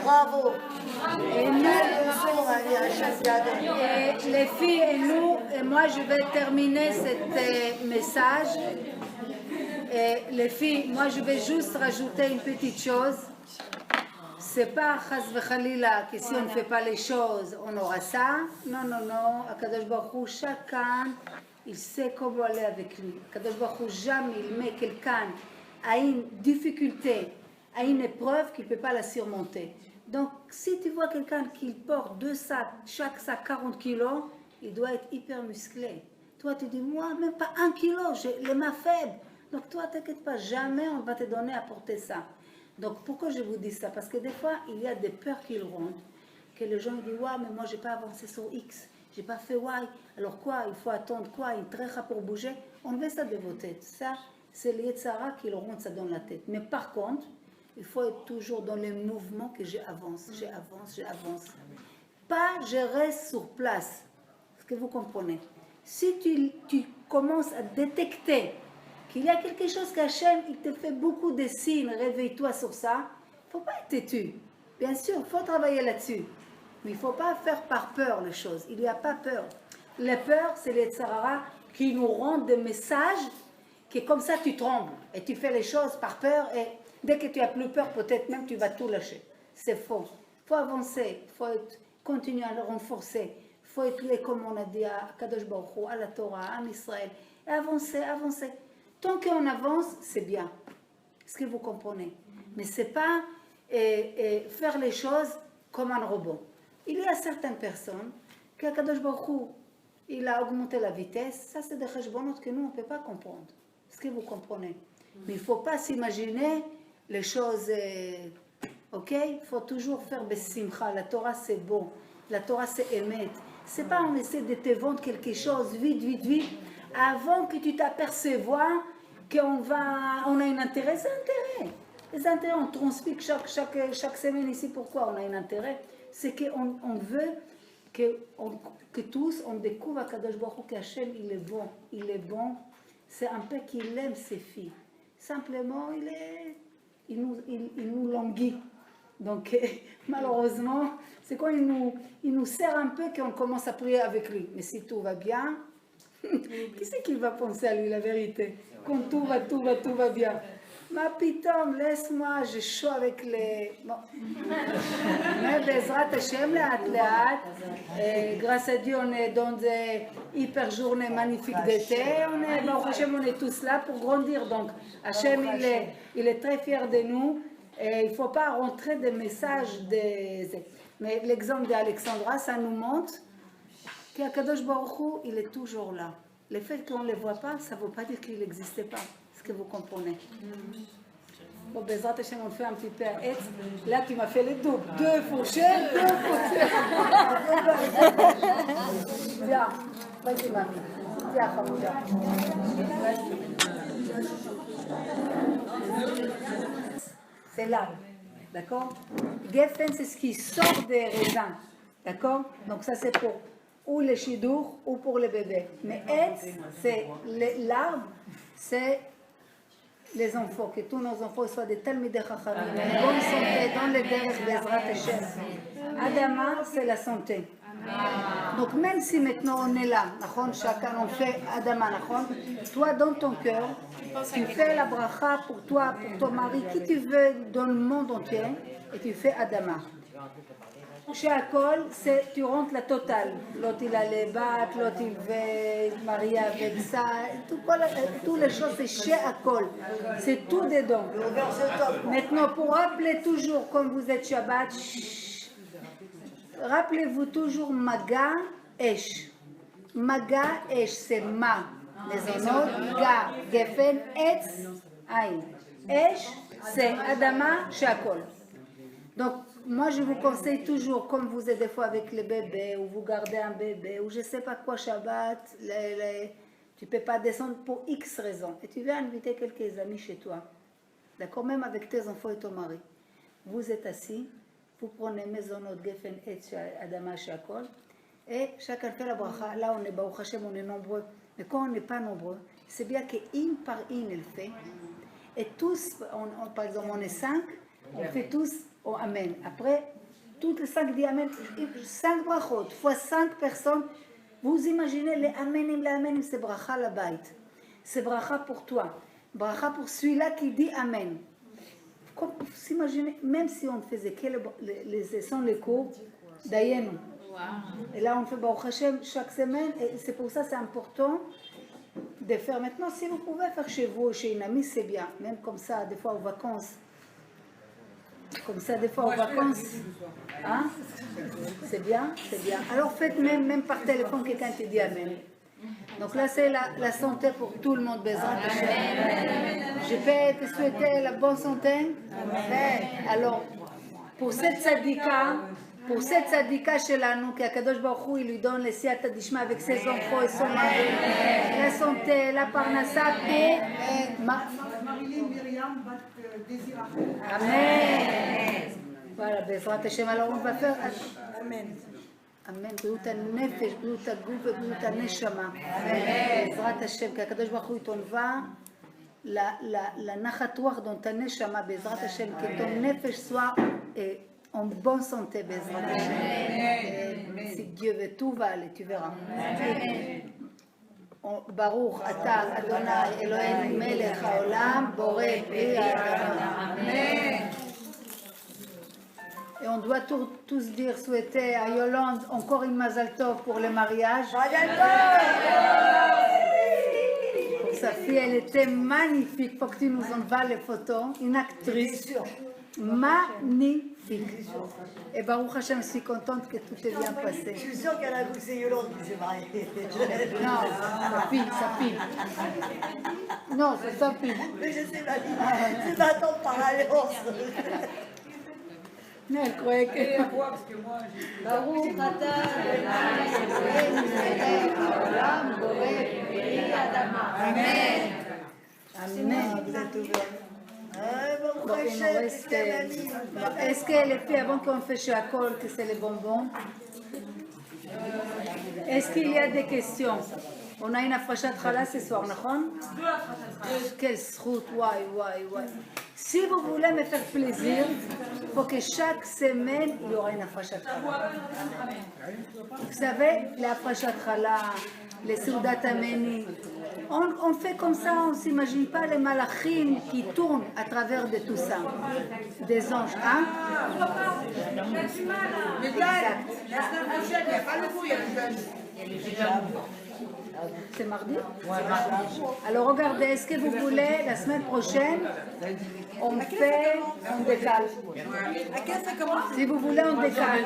Bravo. Et nous, les filles et nous, et moi je vais terminer ce message. Et les filles, moi je vais juste rajouter une petite chose. C'est pas chas v'chalila que si on ne fait pas les choses, on aura ça. Non, non, non. Akadosh Baruch Hu, chacun, il sait comment aller avec lui. Akadosh Baruch Hu, jamais il met quelqu'un à une difficulté, à une épreuve qu'il ne peut pas la surmonter. Donc, si tu vois quelqu'un qui porte 2 sacs, chaque sac 40 kilos, il doit être hyper musclé. Toi, tu dis, moi, même pas 1 kilo, j'ai les mains faibles. Donc, toi, t'inquiète pas, jamais on va te donner à porter ça. Donc, pourquoi je vous dis ça? Parce que des fois, il y a des peurs qui rentrent, que les gens disent, ouais, mais moi, je n'ai pas avancé sur X, je n'ai pas fait Y. Alors quoi? Il faut attendre quoi? Une trécha pour bouger? Enlevez ça de vos têtes. Ça, c'est les Yetzara qui leur rentrent ça dans la tête. Mais par contre, il faut être toujours dans le mouvement que j'avance, j'avance, j'avance. Pas je reste sur place. Est-ce que vous comprenez? Si tu commences à détecter qu'il y a quelque chose qu'Hachem, il te fait beaucoup de signes, réveille-toi sur ça, il ne faut pas être têtu. Bien sûr, il faut travailler là-dessus. Mais il ne faut pas faire par peur les choses. Il n'y a pas peur. La peur, c'est les Tsarara qui nous rendent des messages que comme ça tu trembles et tu fais les choses par peur et dès que tu n'as plus peur, peut-être même tu vas tout lâcher. C'est faux. Il faut avancer, il faut continuer à le renforcer. Il faut être comme on a dit à Kadosh Baruch Hu, à la Torah, à Israël. Et avancer, avancer. Tant qu'on avance, c'est bien. Est-ce que vous comprenez? Mais ce n'est pas faire les choses comme un robot. Il y a certaines personnes que Kadosh Baruch Hu, il a augmenté la vitesse. Ça, c'est des cheshbonot que nous, on ne peut pas comprendre. Est-ce que vous comprenez? Mais il ne faut pas s'imaginer les choses, ok? Il faut toujours faire besimcha. La Torah, c'est bon. La Torah, c'est émet. Ce n'est pas on essaie de te vendre quelque chose vite, vite, vite, avant que tu t'apercevois qu'on a un intérêt. C'est intérêt. Les intérêts, on transpique chaque semaine ici. Pourquoi on a un intérêt? C'est qu'on veut que tous, on découvre à Kadosh Baruch Hu qu'Hachem, il est bon. Il est bon. C'est un peu qu'il aime ses filles. Simplement, il nous languit. Donc, malheureusement, c'est quand il nous sert un peu qu'on commence à prier avec lui. Mais si tout va bien, qui c'est qui va penser à lui, la vérité? Quand tout va bien. Ma pitom, laisse-moi, je chaud avec les... Bon. Mais Bezrat Hashem, grâce à Dieu, on est dans des hyper journées magnifiques d'été. On est tous là pour grandir. Donc, Hashem, il est très fier de nous. Et il ne faut pas rentrer des messages. Mais l'exemple d'Alexandra, ça nous montre qu'Akadosh Baruch Hu, il est toujours là. Le fait qu'on ne le voit pas, ça ne veut pas dire qu'il n'existait pas. Est-ce que vous comprenez? Bon, Bezrat Hashem, on fait un petit peu à Etz. Là, tu m'as fait les doubles. 2 fourchettes, 2 fourchettes. Viens, vas-y, mamie. Viens, Hamouda. C'est là, d'accord? Geffen, c'est ce qui sort des raisins, d'accord? Donc ça, c'est pour ou les chidours ou pour les bébés. Mais Etz, c'est l'arbre, c'est les enfants, que tous nos enfants soient des talmidei chachamim, en bonne santé, dans les derech Bezrat Hashem. Adama, c'est la santé. Donc même si maintenant on est là, chacun on fait Adama, toi dans ton cœur, tu fais la bracha pour toi, pour ton mari, qui tu veux dans le monde entier, et tu fais Adama. Chez Akol, tu rentres la totale. L'autre il a les bacs, l'autre il veut marier avec ça, toutes les choses c'est chez Akol. C'est tout dedans. Maintenant pour rappeler toujours, comme vous êtes Shabbat, rappelez-vous toujours Maga Esh. Maga Esh, c'est Ma. Les onot, Ga, Geffen, Etz, Aïn. Esh, c'est Adama, Shakol. Donc, moi, je vous conseille toujours, comme vous êtes des fois avec les bébés, ou vous gardez un bébé, ou je ne sais pas quoi, Shabbat, tu ne peux pas descendre pour X raisons. Et tu veux inviter quelques amis chez toi. D'accord? Même avec tes enfants et ton mari. Vous êtes assis. Vous prenez Mezonot, Geffen, Etz, Adama, Shakol, et chacun fait la bracha. Là, on est Baruch Hashem, on est nombreux. Mais quand on n'est pas nombreux, c'est bien que une par une, elle fait. Et tous, par exemple, on est 5, on fait tous au Amen. Après, toutes les 5 disent Amen. 5 brachot, fois 5 personnes, Vous imaginez les amenim, c'est bracha la bait. C'est bracha pour toi. Bracha pour celui-là qui dit amen. Vous imaginez, même si on faisait que les cours, d'ayenu. Et là, on fait Baruch Hashem chaque semaine. Et c'est pour ça c'est important de faire. Maintenant, si vous pouvez faire chez vous, chez une amie, c'est bien. Même comme ça, des fois aux vacances. Comme ça, des fois aux vacances. Hein? C'est bien, c'est bien. Alors faites même par téléphone quelqu'un te dit amen. Donc là, c'est la santé pour tout le monde. Bezrat Hashem. Je peux te souhaiter la bonne santé. Amen. Alors, pour cette tzadika chez nous, qu'Akadosh Baruch Hu, il lui donne le siyata dishma avec ses enfants et son mari, la santé, la parnassa, et Marilyn Myriam bat désir. Amen. Voilà, Bezrat Hashem. Alors on va faire. Amen. Amen. בריאות הנפש, בריאות הגוף ובריאות הנשמה. בעזרת השם, כי הקדוש ברוך הוא תונבה לנחת רוח dans ta neshama, בעזרת השם, que ton nefesh soit en bonne santé, בעזרת השם. Si Dieu veut, tout va aller, tu verras. ברוך אתה אדוני אלוהינו מלך העולם בורא פרי האדמה. Amen. Et on doit tous dire, souhaiter à Yolande encore une Mazal Tov pour le mariage. Pour sa fille, elle était magnifique. Il faut que tu nous envoies les photos. Une actrice magnifique. Et Baruch Hashem, je suis contente que tout est bien passé. Je suis sûre qu'elle a poussé Yolande qui s'est mariée. Non, sa fille. Non, c'est sa fille. Mais je sais pas, c'est ma tante par alliance. Non, elle croyait que... Baruch atah Amen. Amen. Vous êtes ouverts. Bon, il nous reste... Est-ce que les filles, avant qu'on fait chez Akol, que c'est les bonbons, est-ce qu'il y a des questions? On a une afrachat chala ce soir, non? Quelle route, ouais. Si vous voulez me faire plaisir, il faut que chaque semaine, il y aura une afrachat chala. Vous savez, les afrachat chala, les soudat ameni, on fait comme ça, on ne s'imagine pas les malachim qui tournent à travers de tout ça. Des anges, hein? Exact. C'est mardi? Alors regardez, est-ce que vous voulez, la semaine prochaine, on décale. Si vous voulez, on décale.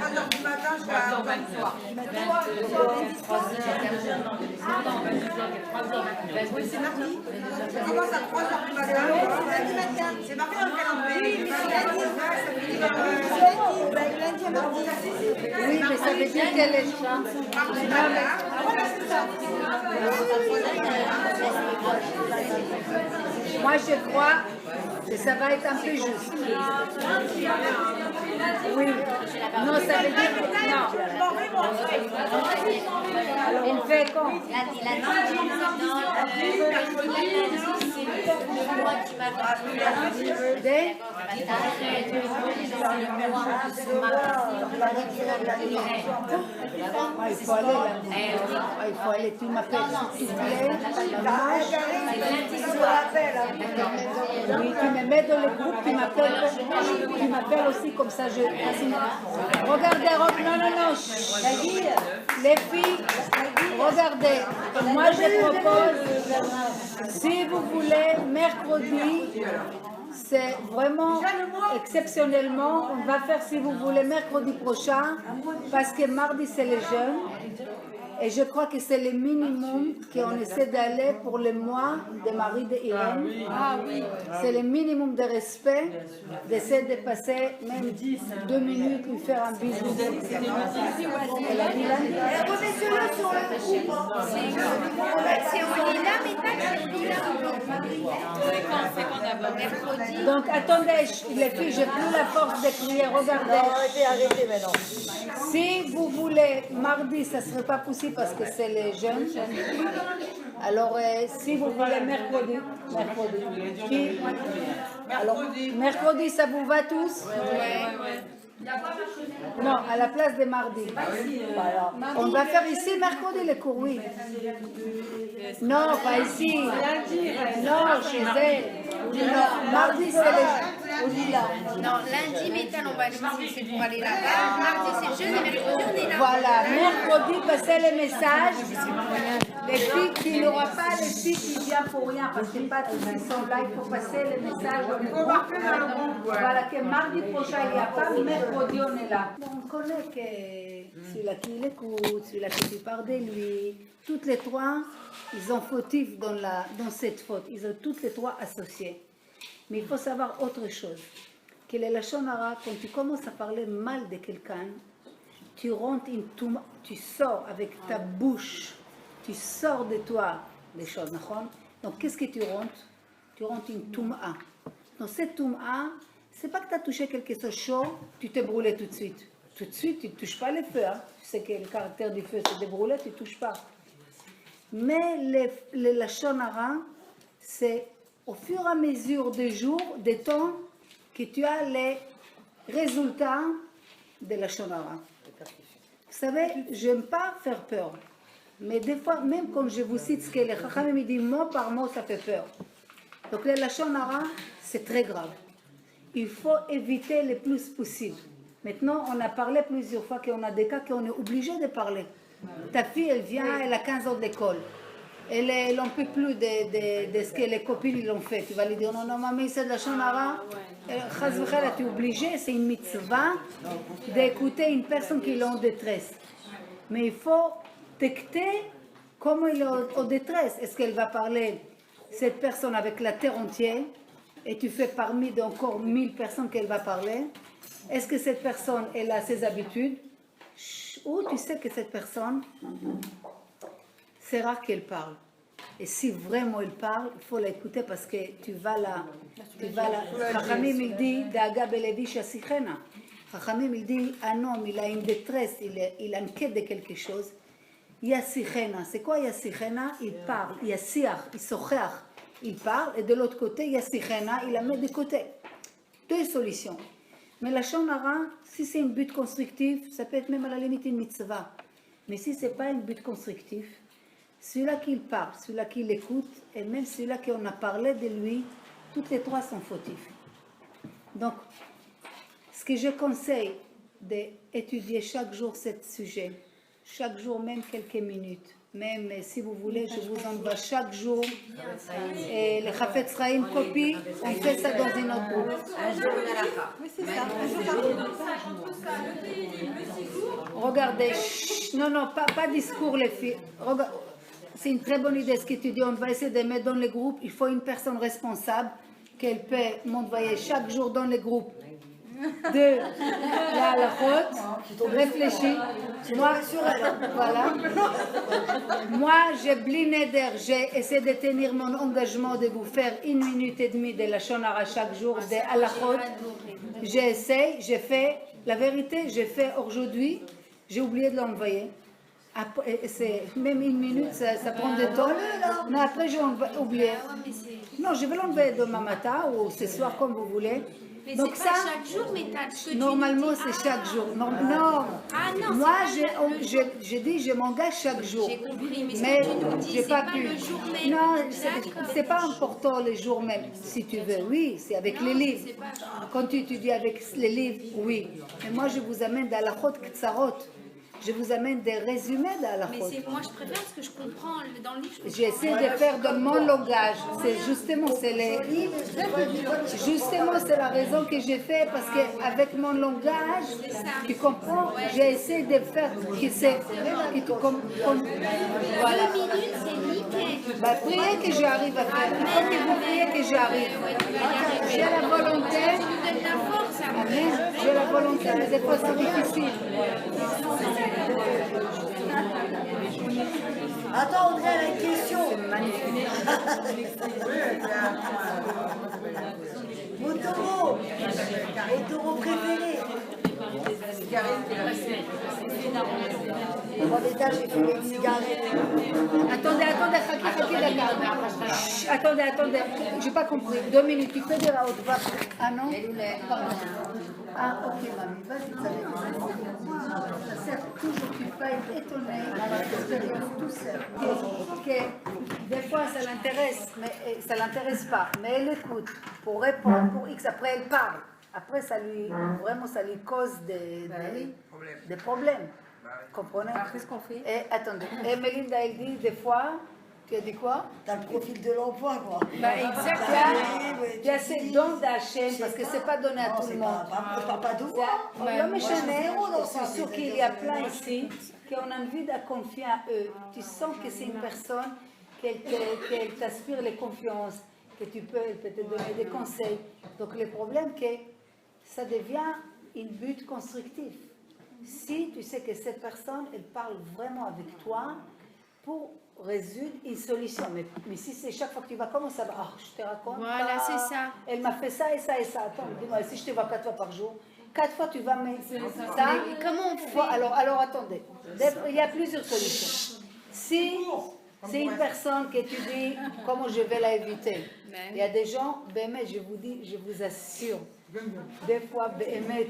Oui, c'est mardi. Ça commence à 3h du matin. Lundi matin. C'est marqué dans le calendrier. Lundi à mardi. Oui, mais ça veut dire qu'elle est... Moi, je crois que ça va être un peu juste. Oui. Non, ça veut dire que... Non. Alors, on fait quand? Il faut aller lundi. Il faut aller, tu m'appelles s'il te plaît. Oui, tu me mets dans le groupe, tu m'appelles aussi comme ça. Regardez, non, les filles, regardez, moi je propose, si vous voulez, mercredi, c'est vraiment exceptionnellement, on va faire si vous voulez mercredi prochain, parce que mardi c'est les jeunes. Et je crois que c'est le minimum qu'on essaie d'aller pour le mois de Marie de Irène. Ah oui. C'est le minimum de respect, d'essayer de passer même 2 minutes, lui faire un bisou. Elle a dit là. Remettez-le sur le groupe. Donc attendez, les filles, j'ai plus la force de crier, regardez. Arrêtez maintenant. Si vous voulez, mardi, ça ne serait pas possible parce que c'est les jeunes. Alors, si vous voulez, mercredi. Alors, mercredi, ça vous va tous? Non, à la place des mardis. Voilà. On va faire ici mercredi les cours, oui. Non, pas ici. Non, chez elle. Non, mardi c'est les... au lilas. Non, lundi, métal, on va aller ici, c'est pour aller là-bas. Mardi, c'est jeudi, mercredi, on est là. Voilà, mercredi, passez les messages. Les filles qui n'auront pas, les filles qui viennent pour rien, parce que pas tous qui sont là, il faut passer les messages dans le groupe. Voilà, que mardi prochain, il n'y a pas, mercredi, on est là. On connaît que celui-là qui l'écoute, celui-là qui parle de lui, toutes les trois, ils sont fautifs dans cette faute. Ils ont toutes les trois associés. Mais il faut savoir autre chose. Que les lachon hara, quand tu commences à parler mal de quelqu'un, tu rentres tu sors avec ta bouche, tu sors de toi des choses. Donc qu'est-ce que tu rentres? Tu rentres une toum'a. Donc cette toum'a, c'est pas que tu as touché quelque chose chaud, tu t'es brûlé tout de suite. Tout de suite, tu ne touches pas le feu. Hein. Tu sais que le caractère du feu, c'est de brûler, tu ne touches pas. Mais les lachon hara, c'est au fur et à mesure des jours, des temps, que tu as les résultats de la lachon hara. Vous savez, je n'aime pas faire peur. Mais des fois, même quand je vous cite ce que les Chachamim me disent mot par mot, ça fait peur. Donc les lachon hara, c'est très grave. Il faut éviter le plus possible. Maintenant, on a parlé plusieurs fois qu'on a des cas qu'on est obligé de parler. Ta fille, elle vient, elle a 15 ans d'école. Elle n'en peut plus de ce que les copines l'ont fait. Tu vas lui dire non, non, mamie, c'est de la lachon hara. Tu es obligé, c'est une mitzvah d'écouter une personne qui est en détresse. Mais il faut détecter comment il est en détresse. Est-ce qu'elle va parler, cette personne, avec la terre entière, et tu fais parmi d'encore 1000 personnes qu'elle va parler? Est-ce que cette personne, elle a ses habitudes? Ou tu sais que cette personne, c'est rare qu'elle parle. Et si vraiment elle parle, il faut l'écouter parce que tu vas la... Chachamim, il dit, Daga belevi shasichena. Chachamim, il dit, un homme, il a une détresse, il a une quête de quelque chose. Yasichena. C'est quoi Yasichena? Il parle. Yassiach, il socheach. Il parle. Et de l'autre côté, Yasichena, il la met de côté. Deux solutions. Mais la lachon hara, si c'est un but constructif, ça peut être même à la limite une mitzvah. Mais si ce n'est pas un but constructif, celui-là qui parle, celui-là qui l'écoute, et même celui-là qu'on a parlé de lui, toutes les trois sont fautifs. Donc, ce que je conseille d'étudier chaque jour ce sujet, chaque jour même quelques minutes, même si vous voulez, je vous envoie chaque jour et le Chafetz Chaim copie, on fait ça dans une autre groupe. Oui, c'est ça. Regardez, non, pas discours les filles. C'est une très bonne idée ce que tu dis, on va essayer de mettre dans le groupe, il faut une personne responsable qu'elle peut m'envoyer chaque jour dans le groupe de la halachot, réfléchis. Moi, voilà. Moi, j'ai blineder, j'ai essayé de tenir mon engagement de vous faire 1 minute et demie de la lachon hara chaque jour, de halachot. J'ai essayé, j'ai fait, la vérité, j'ai fait aujourd'hui, j'ai oublié de l'envoyer. C'est même 1 minute, ça prend du temps. Mais après, j'ai oublié. Non, je vais l'envoyer demain matin ou ce soir, comme vous voulez. Mais donc c'est ça, pas chaque jour, mais normalement c'est chaque jour. Non, Ah non, moi j'ai dit je m'engage chaque jour. J'ai compris, mais ce que tu nous dis, j'ai c'est pas pas pu. le jour même. Non, c'est pas important le jour même. Si tu veux, oui, c'est avec les livres. c'est pas ça. Quand tu étudies avec les livres, oui. Mais moi je vous amène dans la chôte Ktsarot. Je vous amène des résumés dans la Mais chôte. moi je préfère parce que je comprends dans le livre. J'essaie de faire dans mon langage. C'est justement, c'est la raison que j'ai fait parce qu'avec mon langage, tu comprends, j'ai essayé de faire qui c'est, qui tu comprends. 2 minutes, c'est nickel. Bah, priez que j'arrive à faire. Il faut que vous priez que j'arrive. J'ai la volonté. Tu nous donnes la force. Amen. J'ai la volonté, mais des fois c'est difficile. Attends, André, elle a une question. Mon taureau préféré. Moi, déjà, j'ai fumé une cigarette. Attendez, attendez, j'ai pas compris. 2 minutes, tu peux dire à haute voix. Ah non? Pardon. Ah, ok, mamie, vas-y, ça sert toujours, tu vas être étonnée à l'expérience tout seul. Que des fois, ça l'intéresse, mais ça l'intéresse pas. Mais elle écoute pour répondre, pour X, après elle parle. Après, ça lui cause des problèmes. Comprenez? Qu'est-ce qu'on fait? Et attendez, et Mélinda, elle dit des fois, tu as dit quoi? T'as le profil de l'emploi, quoi. Exactement. Il y a ces dons d'Hachem, parce que c'est pas donné à tout le monde. Je parle pas de moi. Non, mais c'est sûr qu'il y a plein ici qu'on a envie de confier à eux. Tu sens que c'est une personne qu'elle t'aspire les confiances, que elle peut te donner des conseils. Donc le problème, c'est que ça devient une but constructif. Si tu sais que cette personne, elle parle vraiment avec toi pour résoudre une solution. Mais si c'est chaque fois que tu vas, comment ça va? Ah, je te raconte. Voilà, c'est ça. Elle m'a fait ça et ça et ça. Attends, dis-moi, si je te vois 4 fois par jour, 4 fois tu vas me... Ça, comment on fait? Alors attendez. Il y a plusieurs solutions. Si c'est une personne que tu dis, comment je vais la éviter? Il y a des gens, Bémet, je vous dis, je vous assure, des fois, Bémet,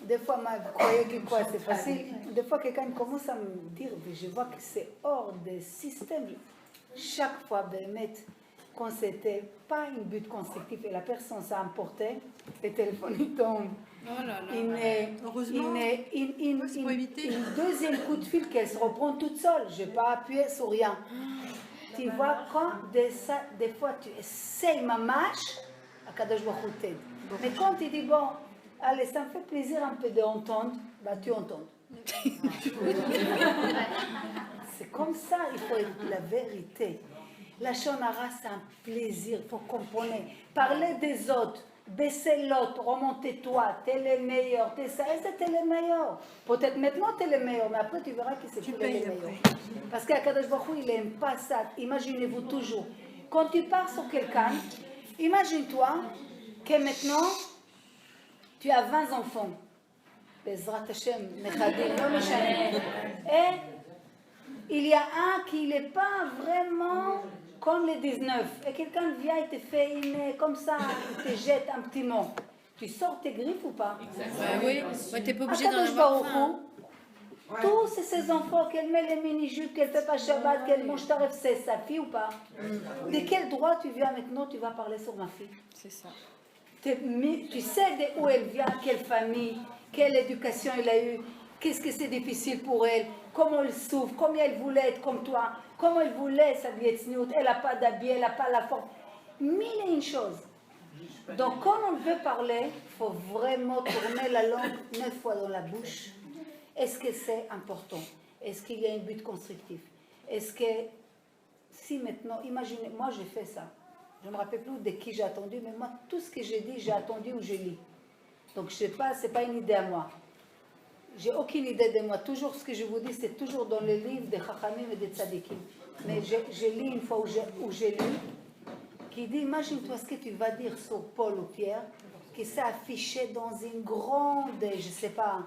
des fois, vous croyez que quoi, c'est facile. Des fois, quelqu'un commence à me dire, je vois que c'est hors des systèmes. Chaque fois, Bémet, quand c'était pas une but constructive et la personne s'est emportée, le téléphone il tombe. Une deuxième coup de fil qu'elle se reprend toute seule. Je n'ai pas appuyé sur rien. Tu vois, quand des fois tu essayes ma marche, à Kadosh Baruch Hu t'aide. Mais quand tu dis, bon, allez, ça me fait plaisir un peu d'entendre, bah tu entends. C'est comme ça, il faut être la vérité. La shonara, c'est un plaisir, il faut comprendre. Parler des autres, baisser l'autre, remonter toi, t'es le meilleur, t'es ça, et t'es le meilleur. Peut-être maintenant t'es le meilleur, mais après tu verras que c'est plus le meilleur. Parce qu'à Kadosh Baruch Hu, il n'aime pas ça. Imaginez-vous toujours. Quand tu pars sur quelqu'un, imagine-toi que maintenant, tu as 20 enfants. Bezrat Hashem, Mechadim, non Mechadim. Et il y a un qui n'est pas vraiment comme les 19. Et quelqu'un vient et te fait comme ça, il te jette un petit mot. Tu sors tes griffes ou pas? Oui, tu n'es pas obligé d'en avoir faim. Tous ces enfants, qu'elle met les mini-jupes, qu'elle ne fait pas Shabbat, qu'elle mange taref, c'est sa fille ou pas? De quel droit tu viens maintenant, tu vas parler sur ma fille? C'est ça. Tu sais d'où elle vient, quelle famille, quelle éducation elle a eue, qu'est-ce que c'est difficile pour elle, comment elle souffre, combien elle voulait être comme toi, comment elle voulait s'habiller tsniout, elle n'a pas d'habit, elle n'a pas la forme. 1000 et une choses. Donc quand on veut parler, il faut vraiment tourner la langue 9 fois dans la bouche. Est-ce que c'est important? Est-ce qu'il y a un but constructif? Est-ce que, si maintenant, imaginez, moi j'ai fait ça. Je ne me rappelle plus de qui j'ai attendu, mais moi, tout ce que j'ai dit, j'ai attendu ou je lis. Donc je ne sais pas, ce n'est pas une idée à moi. J'ai aucune idée de moi. Toujours ce que je vous dis, c'est toujours dans les livres des Chachamim et des Tzadikim. Mais je lis une fois où j'ai lu, qui dit, imagine-toi ce que tu vas dire sur Paul ou Pierre, qui s'est affiché dans une grande, je ne sais pas,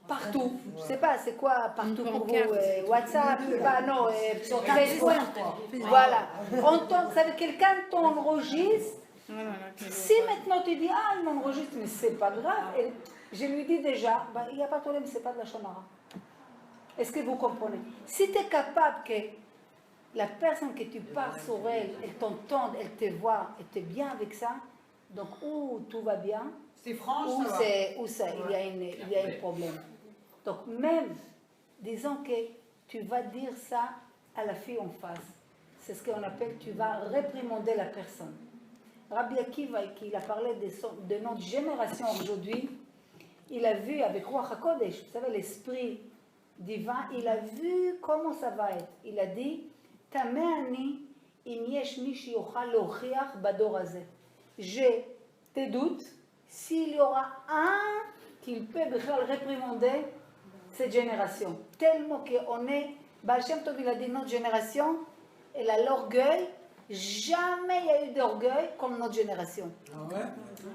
partout. Je ne sais pas, c'est quoi partout pour vous? WhatsApp, pas, non, sur Facebook. Voilà. Ça veut quelqu'un t'enregistre. Si maintenant tu dis, ah, il m'enregistre, mais c'est pas grave. Et je lui dis déjà, bah, il n'y a pas de problème, c'est pas de la shonara. Est-ce que vous comprenez? Si tu es capable que la personne que tu parles sur elle, elle t'entende, elle te voit, et tu es bien avec ça, donc ou tout va bien, c'est franche, ou ça, il y a un problème. Donc même, disons que tu vas dire ça à la fille en face. C'est ce qu'on appelle, tu vas réprimander la personne. Rabbi Akiva, qui a parlé de notre génération aujourd'hui, il a vu avec Ruach HaKodesh, vous savez, l'esprit divin, il a vu comment ça va être. Il a dit, Tameani im yesh mi shiochal lochiach bador hazeh. Je te doute s'il y aura un qui peut réprimander cette génération. Tellement qu'on est, Baal Shem Tov, il a dit, notre génération, elle a l'orgueil. Jamais il y a eu d'orgueil comme notre génération.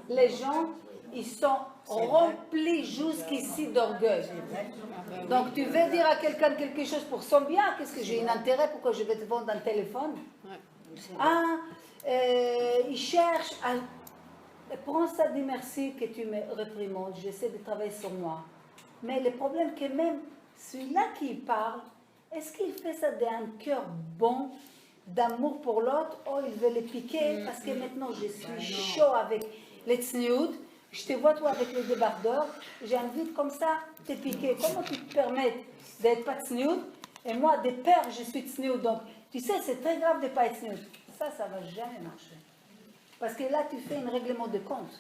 Les gens, ils sont remplis jusqu'ici d'orgueil. Donc tu veux dire à quelqu'un quelque chose pour son bien, qu'est-ce que j'ai un intérêt, pourquoi je vais te vendre un téléphone? Il cherche à... Prends ça, dis merci que tu me réprimandes, j'essaie de travailler sur moi. Mais le problème que même celui-là qui parle, est-ce qu'il fait ça d'un cœur bon, d'amour pour l'autre, ou il veut les piquer parce que maintenant je suis chaud avec les tsniout, je te vois toi avec les débardeurs, j'ai envie de comme ça te piquer. Comment tu te permets d'être pas tsniout et moi de peur je suis tsniout? Donc tu sais c'est très grave de ne pas être tsniout. Ça va jamais marcher. Parce que là tu fais un règlement de compte.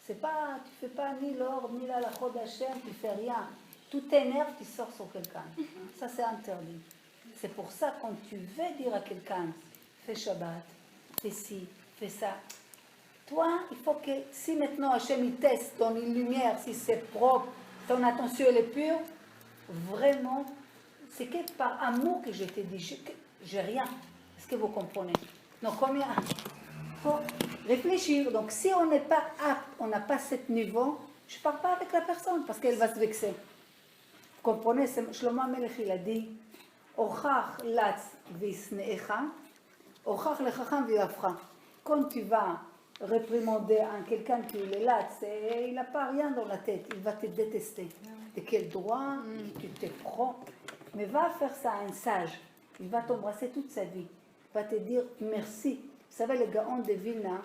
C'est pas, tu fais pas ni l'ordre, ni la chod Hashem, tu fais rien. Tout t'énerve, tu sors sur quelqu'un. Ça c'est interdit. C'est pour ça quand tu veux dire à quelqu'un, fais Shabbat, fais ci, fais ça. Toi, il faut que si maintenant Hashem il teste ton lumière, si c'est propre, ton attention elle est pure, vraiment, c'est que par amour que je t'ai dit, j'ai rien. Est-ce que vous comprenez? Donc combien? Il faut réfléchir. Donc si on n'est pas apte, on n'a pas ce niveau, je ne parle pas avec la personne parce qu'elle va se vexer. Vous comprenez? Shlomo Amelech il a dit, Ochach latz visneecha, ochach lechacham viafra. Quand tu vas réprimander un quelqu'un qui est latz, il n'a pas rien dans la tête, il va te détester. De quel droit tu te prends? Mais va faire ça à un sage, il va t'embrasser toute sa vie, il va te dire merci. Vous savez, le Gaon de Vilna,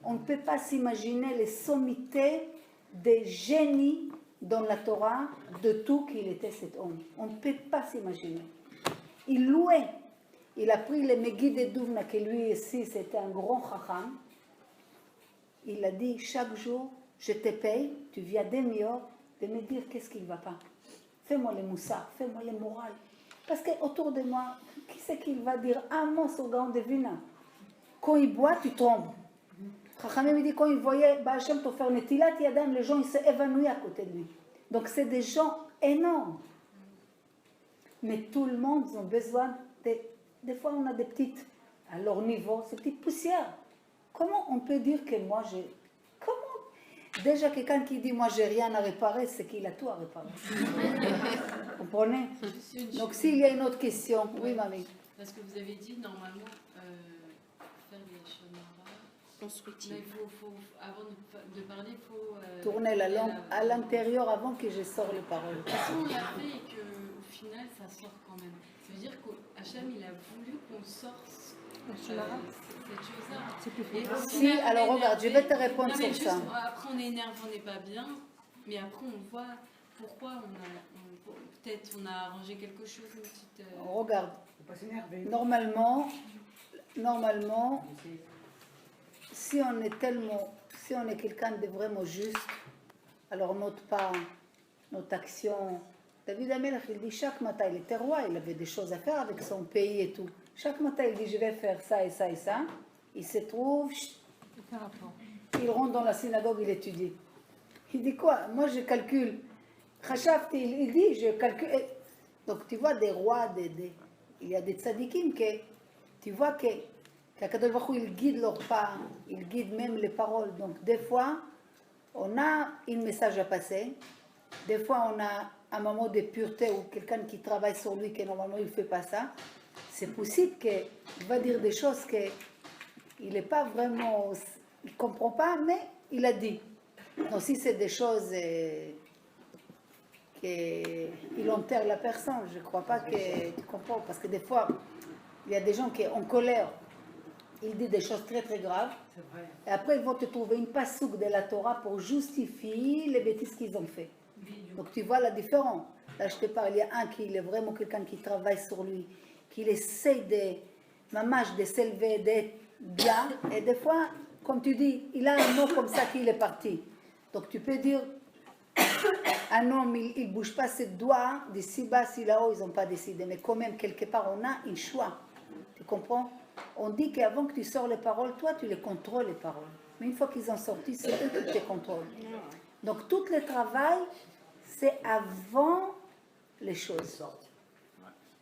on ne peut pas s'imaginer les sommités des génies dans la Torah de tout qu'il était cet homme. On ne peut pas s'imaginer. Il louait. Il a pris les Megid de Duvna, que lui aussi c'était un grand chacham. Il a dit chaque jour, je te paye, tu viens demi-heure de me dire qu'est-ce qui ne va pas. Fais-moi le moussard, fais-moi le moral. Parce qu'autour de moi, qui c'est qu'il va dire un mot sur Gaon de Vilna? Quand il boit, tu tombes. Chachamim dit quand il voyait Baal-Shem Tov faire Netilat Yadayim, les gens ils s'évanouissent à côté de lui. Donc c'est des gens énormes. Mais tout le monde a besoin des fois on a des petites, à leur niveau, ces petites poussières. Comment on peut dire que moi j'ai... Comment? Déjà quelqu'un qui dit moi j'ai rien à réparer, c'est qu'il a tout à réparer. Vous comprenez? Donc s'il y a une autre question, oui mamie. Parce que vous avez dit normalement faire des chemins constructifs. Mais avant de parler, il faut tourner la langue à l'intérieur avant que je sorte les paroles. Si on l'a fait et qu'au final ça sort quand même, ça veut dire qu'Hachem il a voulu qu'on sorte cette chose-là. Si, alors regarde, je vais te répondre sur ça. Après on est énervé, on n'est pas bien, mais après on voit pourquoi peut-être on a arrangé quelque chose, une petite... Regarde, normalement, si on est quelqu'un de vraiment juste, alors notre action. David Amelech, il dit chaque matin, il était roi, il avait des choses à faire avec son pays et tout. Chaque matin, il dit je vais faire ça et ça et ça. Il se trouve, il rentre dans la synagogue, il étudie. Il dit quoi? Moi je calcule. Khashafti, il dit je calcule. Donc tu vois des rois, il y a des tzadikim que tu vois que qu'Akadosh Baruch Hu, il guide leurs pas, il guide même les paroles. Donc des fois, on a un message à passer. Des fois, on a un moment de pureté ou quelqu'un qui travaille sur lui, que normalement il ne fait pas ça. C'est possible qu'il va dire des choses qu'il n'est pas vraiment, il ne comprend pas, mais il a dit. Donc si c'est des choses qu'il enterre la personne, je ne crois pas que tu comprends. Parce que des fois, il y a des gens qui sont en colère. Il dit des choses très très graves. Et après, ils vont te trouver une passouk de la Torah pour justifier les bêtises qu'ils ont fait. Donc tu vois la différence. Là, je te parle, il y a un qui est vraiment quelqu'un qui travaille sur lui, qui essaie de s'élever, d'être bien. Et des fois, comme tu dis, il a un mot comme ça qu'il est parti. Donc tu peux dire, un homme, il ne bouge pas ses doigts, d'ici bas, si là-haut, ils n'ont pas décidé. Mais quand même, quelque part, on a un choix. Tu comprends? On dit qu'avant que tu sors les paroles, toi, tu les contrôles, les paroles. Mais une fois qu'ils ont sorti, c'est eux qui te contrôlent. Donc, tout le travail, c'est avant les choses.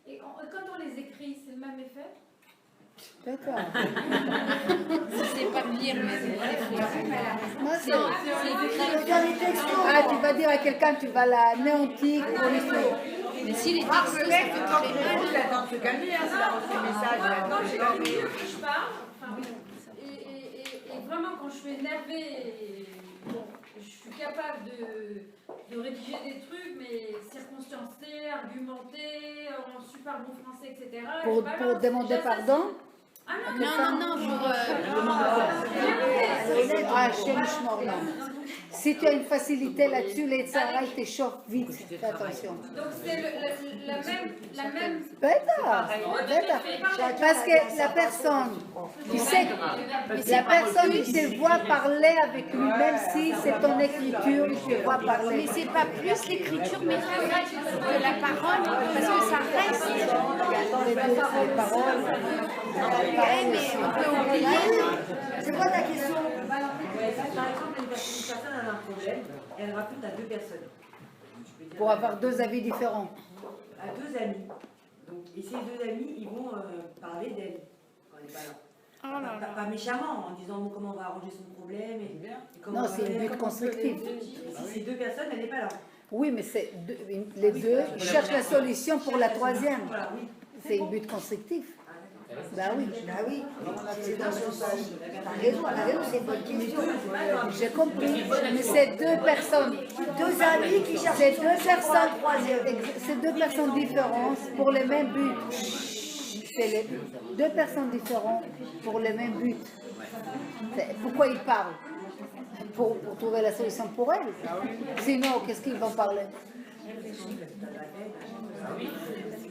Et quand on les écrit, c'est le même effet? D'accord. C'est pas pire, mais c'est vrai. Regarde les textos. Ah, tu vas dire à quelqu'un, tu vas l'anéantir pour lui faire. Mais si les Le textos, ça mec, fait quand très il mal. écoute, il attend de se calmer, hein, s'il a reçu le message. il attend Quand de se j'ai calmer. plus que je parle, enfin, et vraiment quand je suis énervée, bon, je suis capable de rédiger des trucs, mais circonstancés, argumentés, en super bon français, etc. Et Pour je balance, demander j'assassine. pardon. Ah non, Non, pour... Ah, chez le schnorr, non. Si tu as une facilité là-dessus, les Tzara, ils t'échauffent vite. Fais attention. donc c'est la même. Bêta, bêta. Parce que la personne, tu sais, la personne, il te voit parler avec lui, même si c'est ton écriture, il te voit Mais parler. c'est pas plus l'écriture, mais que la parole, parce que ça reste. Les paroles. Ouais, mais on peut oublier. C'est quoi ta question? Par exemple, une personne a un problème, elle raconte à deux personnes. Je peux dire Pour avoir deux avis différents. à deux amis. Donc, et ces deux amis, ils vont parler d'elle quand elle n'est pas là. Oh là là. Pas méchamment, en disant bon, comment on va arranger son problème et comment Non, on va c'est une faire, but comment on peut constructive. l'aider. Et si ces deux personnes, elle n'est pas là. Oui, mais c'est les deux cherchent la solution pour la troisième. Voilà, oui. C'est une but constructif. Bah oui, Bah oui, c'est dans ce sens. T'as raison, elle a raison, c'est une bonne question. j'ai compris. Mais c'est deux personnes. Deux amis qui cherchent C'est une solution pour la troisième. c'est deux personnes différentes pour le même but. C'est deux personnes différentes pour le même but. Pourquoi ils parlent? Pour trouver la solution pour elles. Sinon, qu'est-ce qu'ils vont parler?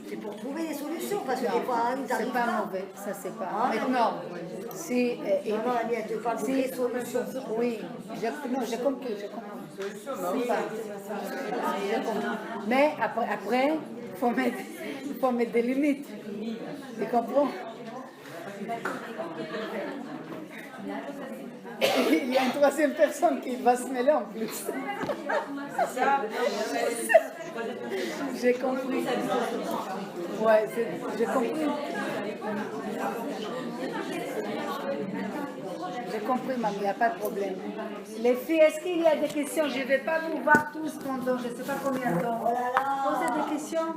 C'est pour trouver des solutions, parce que des fois, ils C'est n'arrivent pas pas. mauvais, ça c'est pas. Ah, Maintenant, si Maman, elle te parle de si- des solutions. oui, non, j'ai compris, j'ai compris. C'est pas. J'ai compris. Mais après, faut mettre des limites. Tu comprends? Il y a une troisième personne qui va se mêler en plus. J'ai compris. Ouais, j'ai compris. J'ai compris, maman, il n'y a pas de problème. Les filles, est-ce qu'il y a des questions? Je ne vais pas vous voir tous pendant je ne sais pas combien de temps. Posez des questions.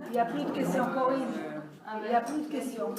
Il n'y a plus de questions, Corinne. Il n'y a plus de questions.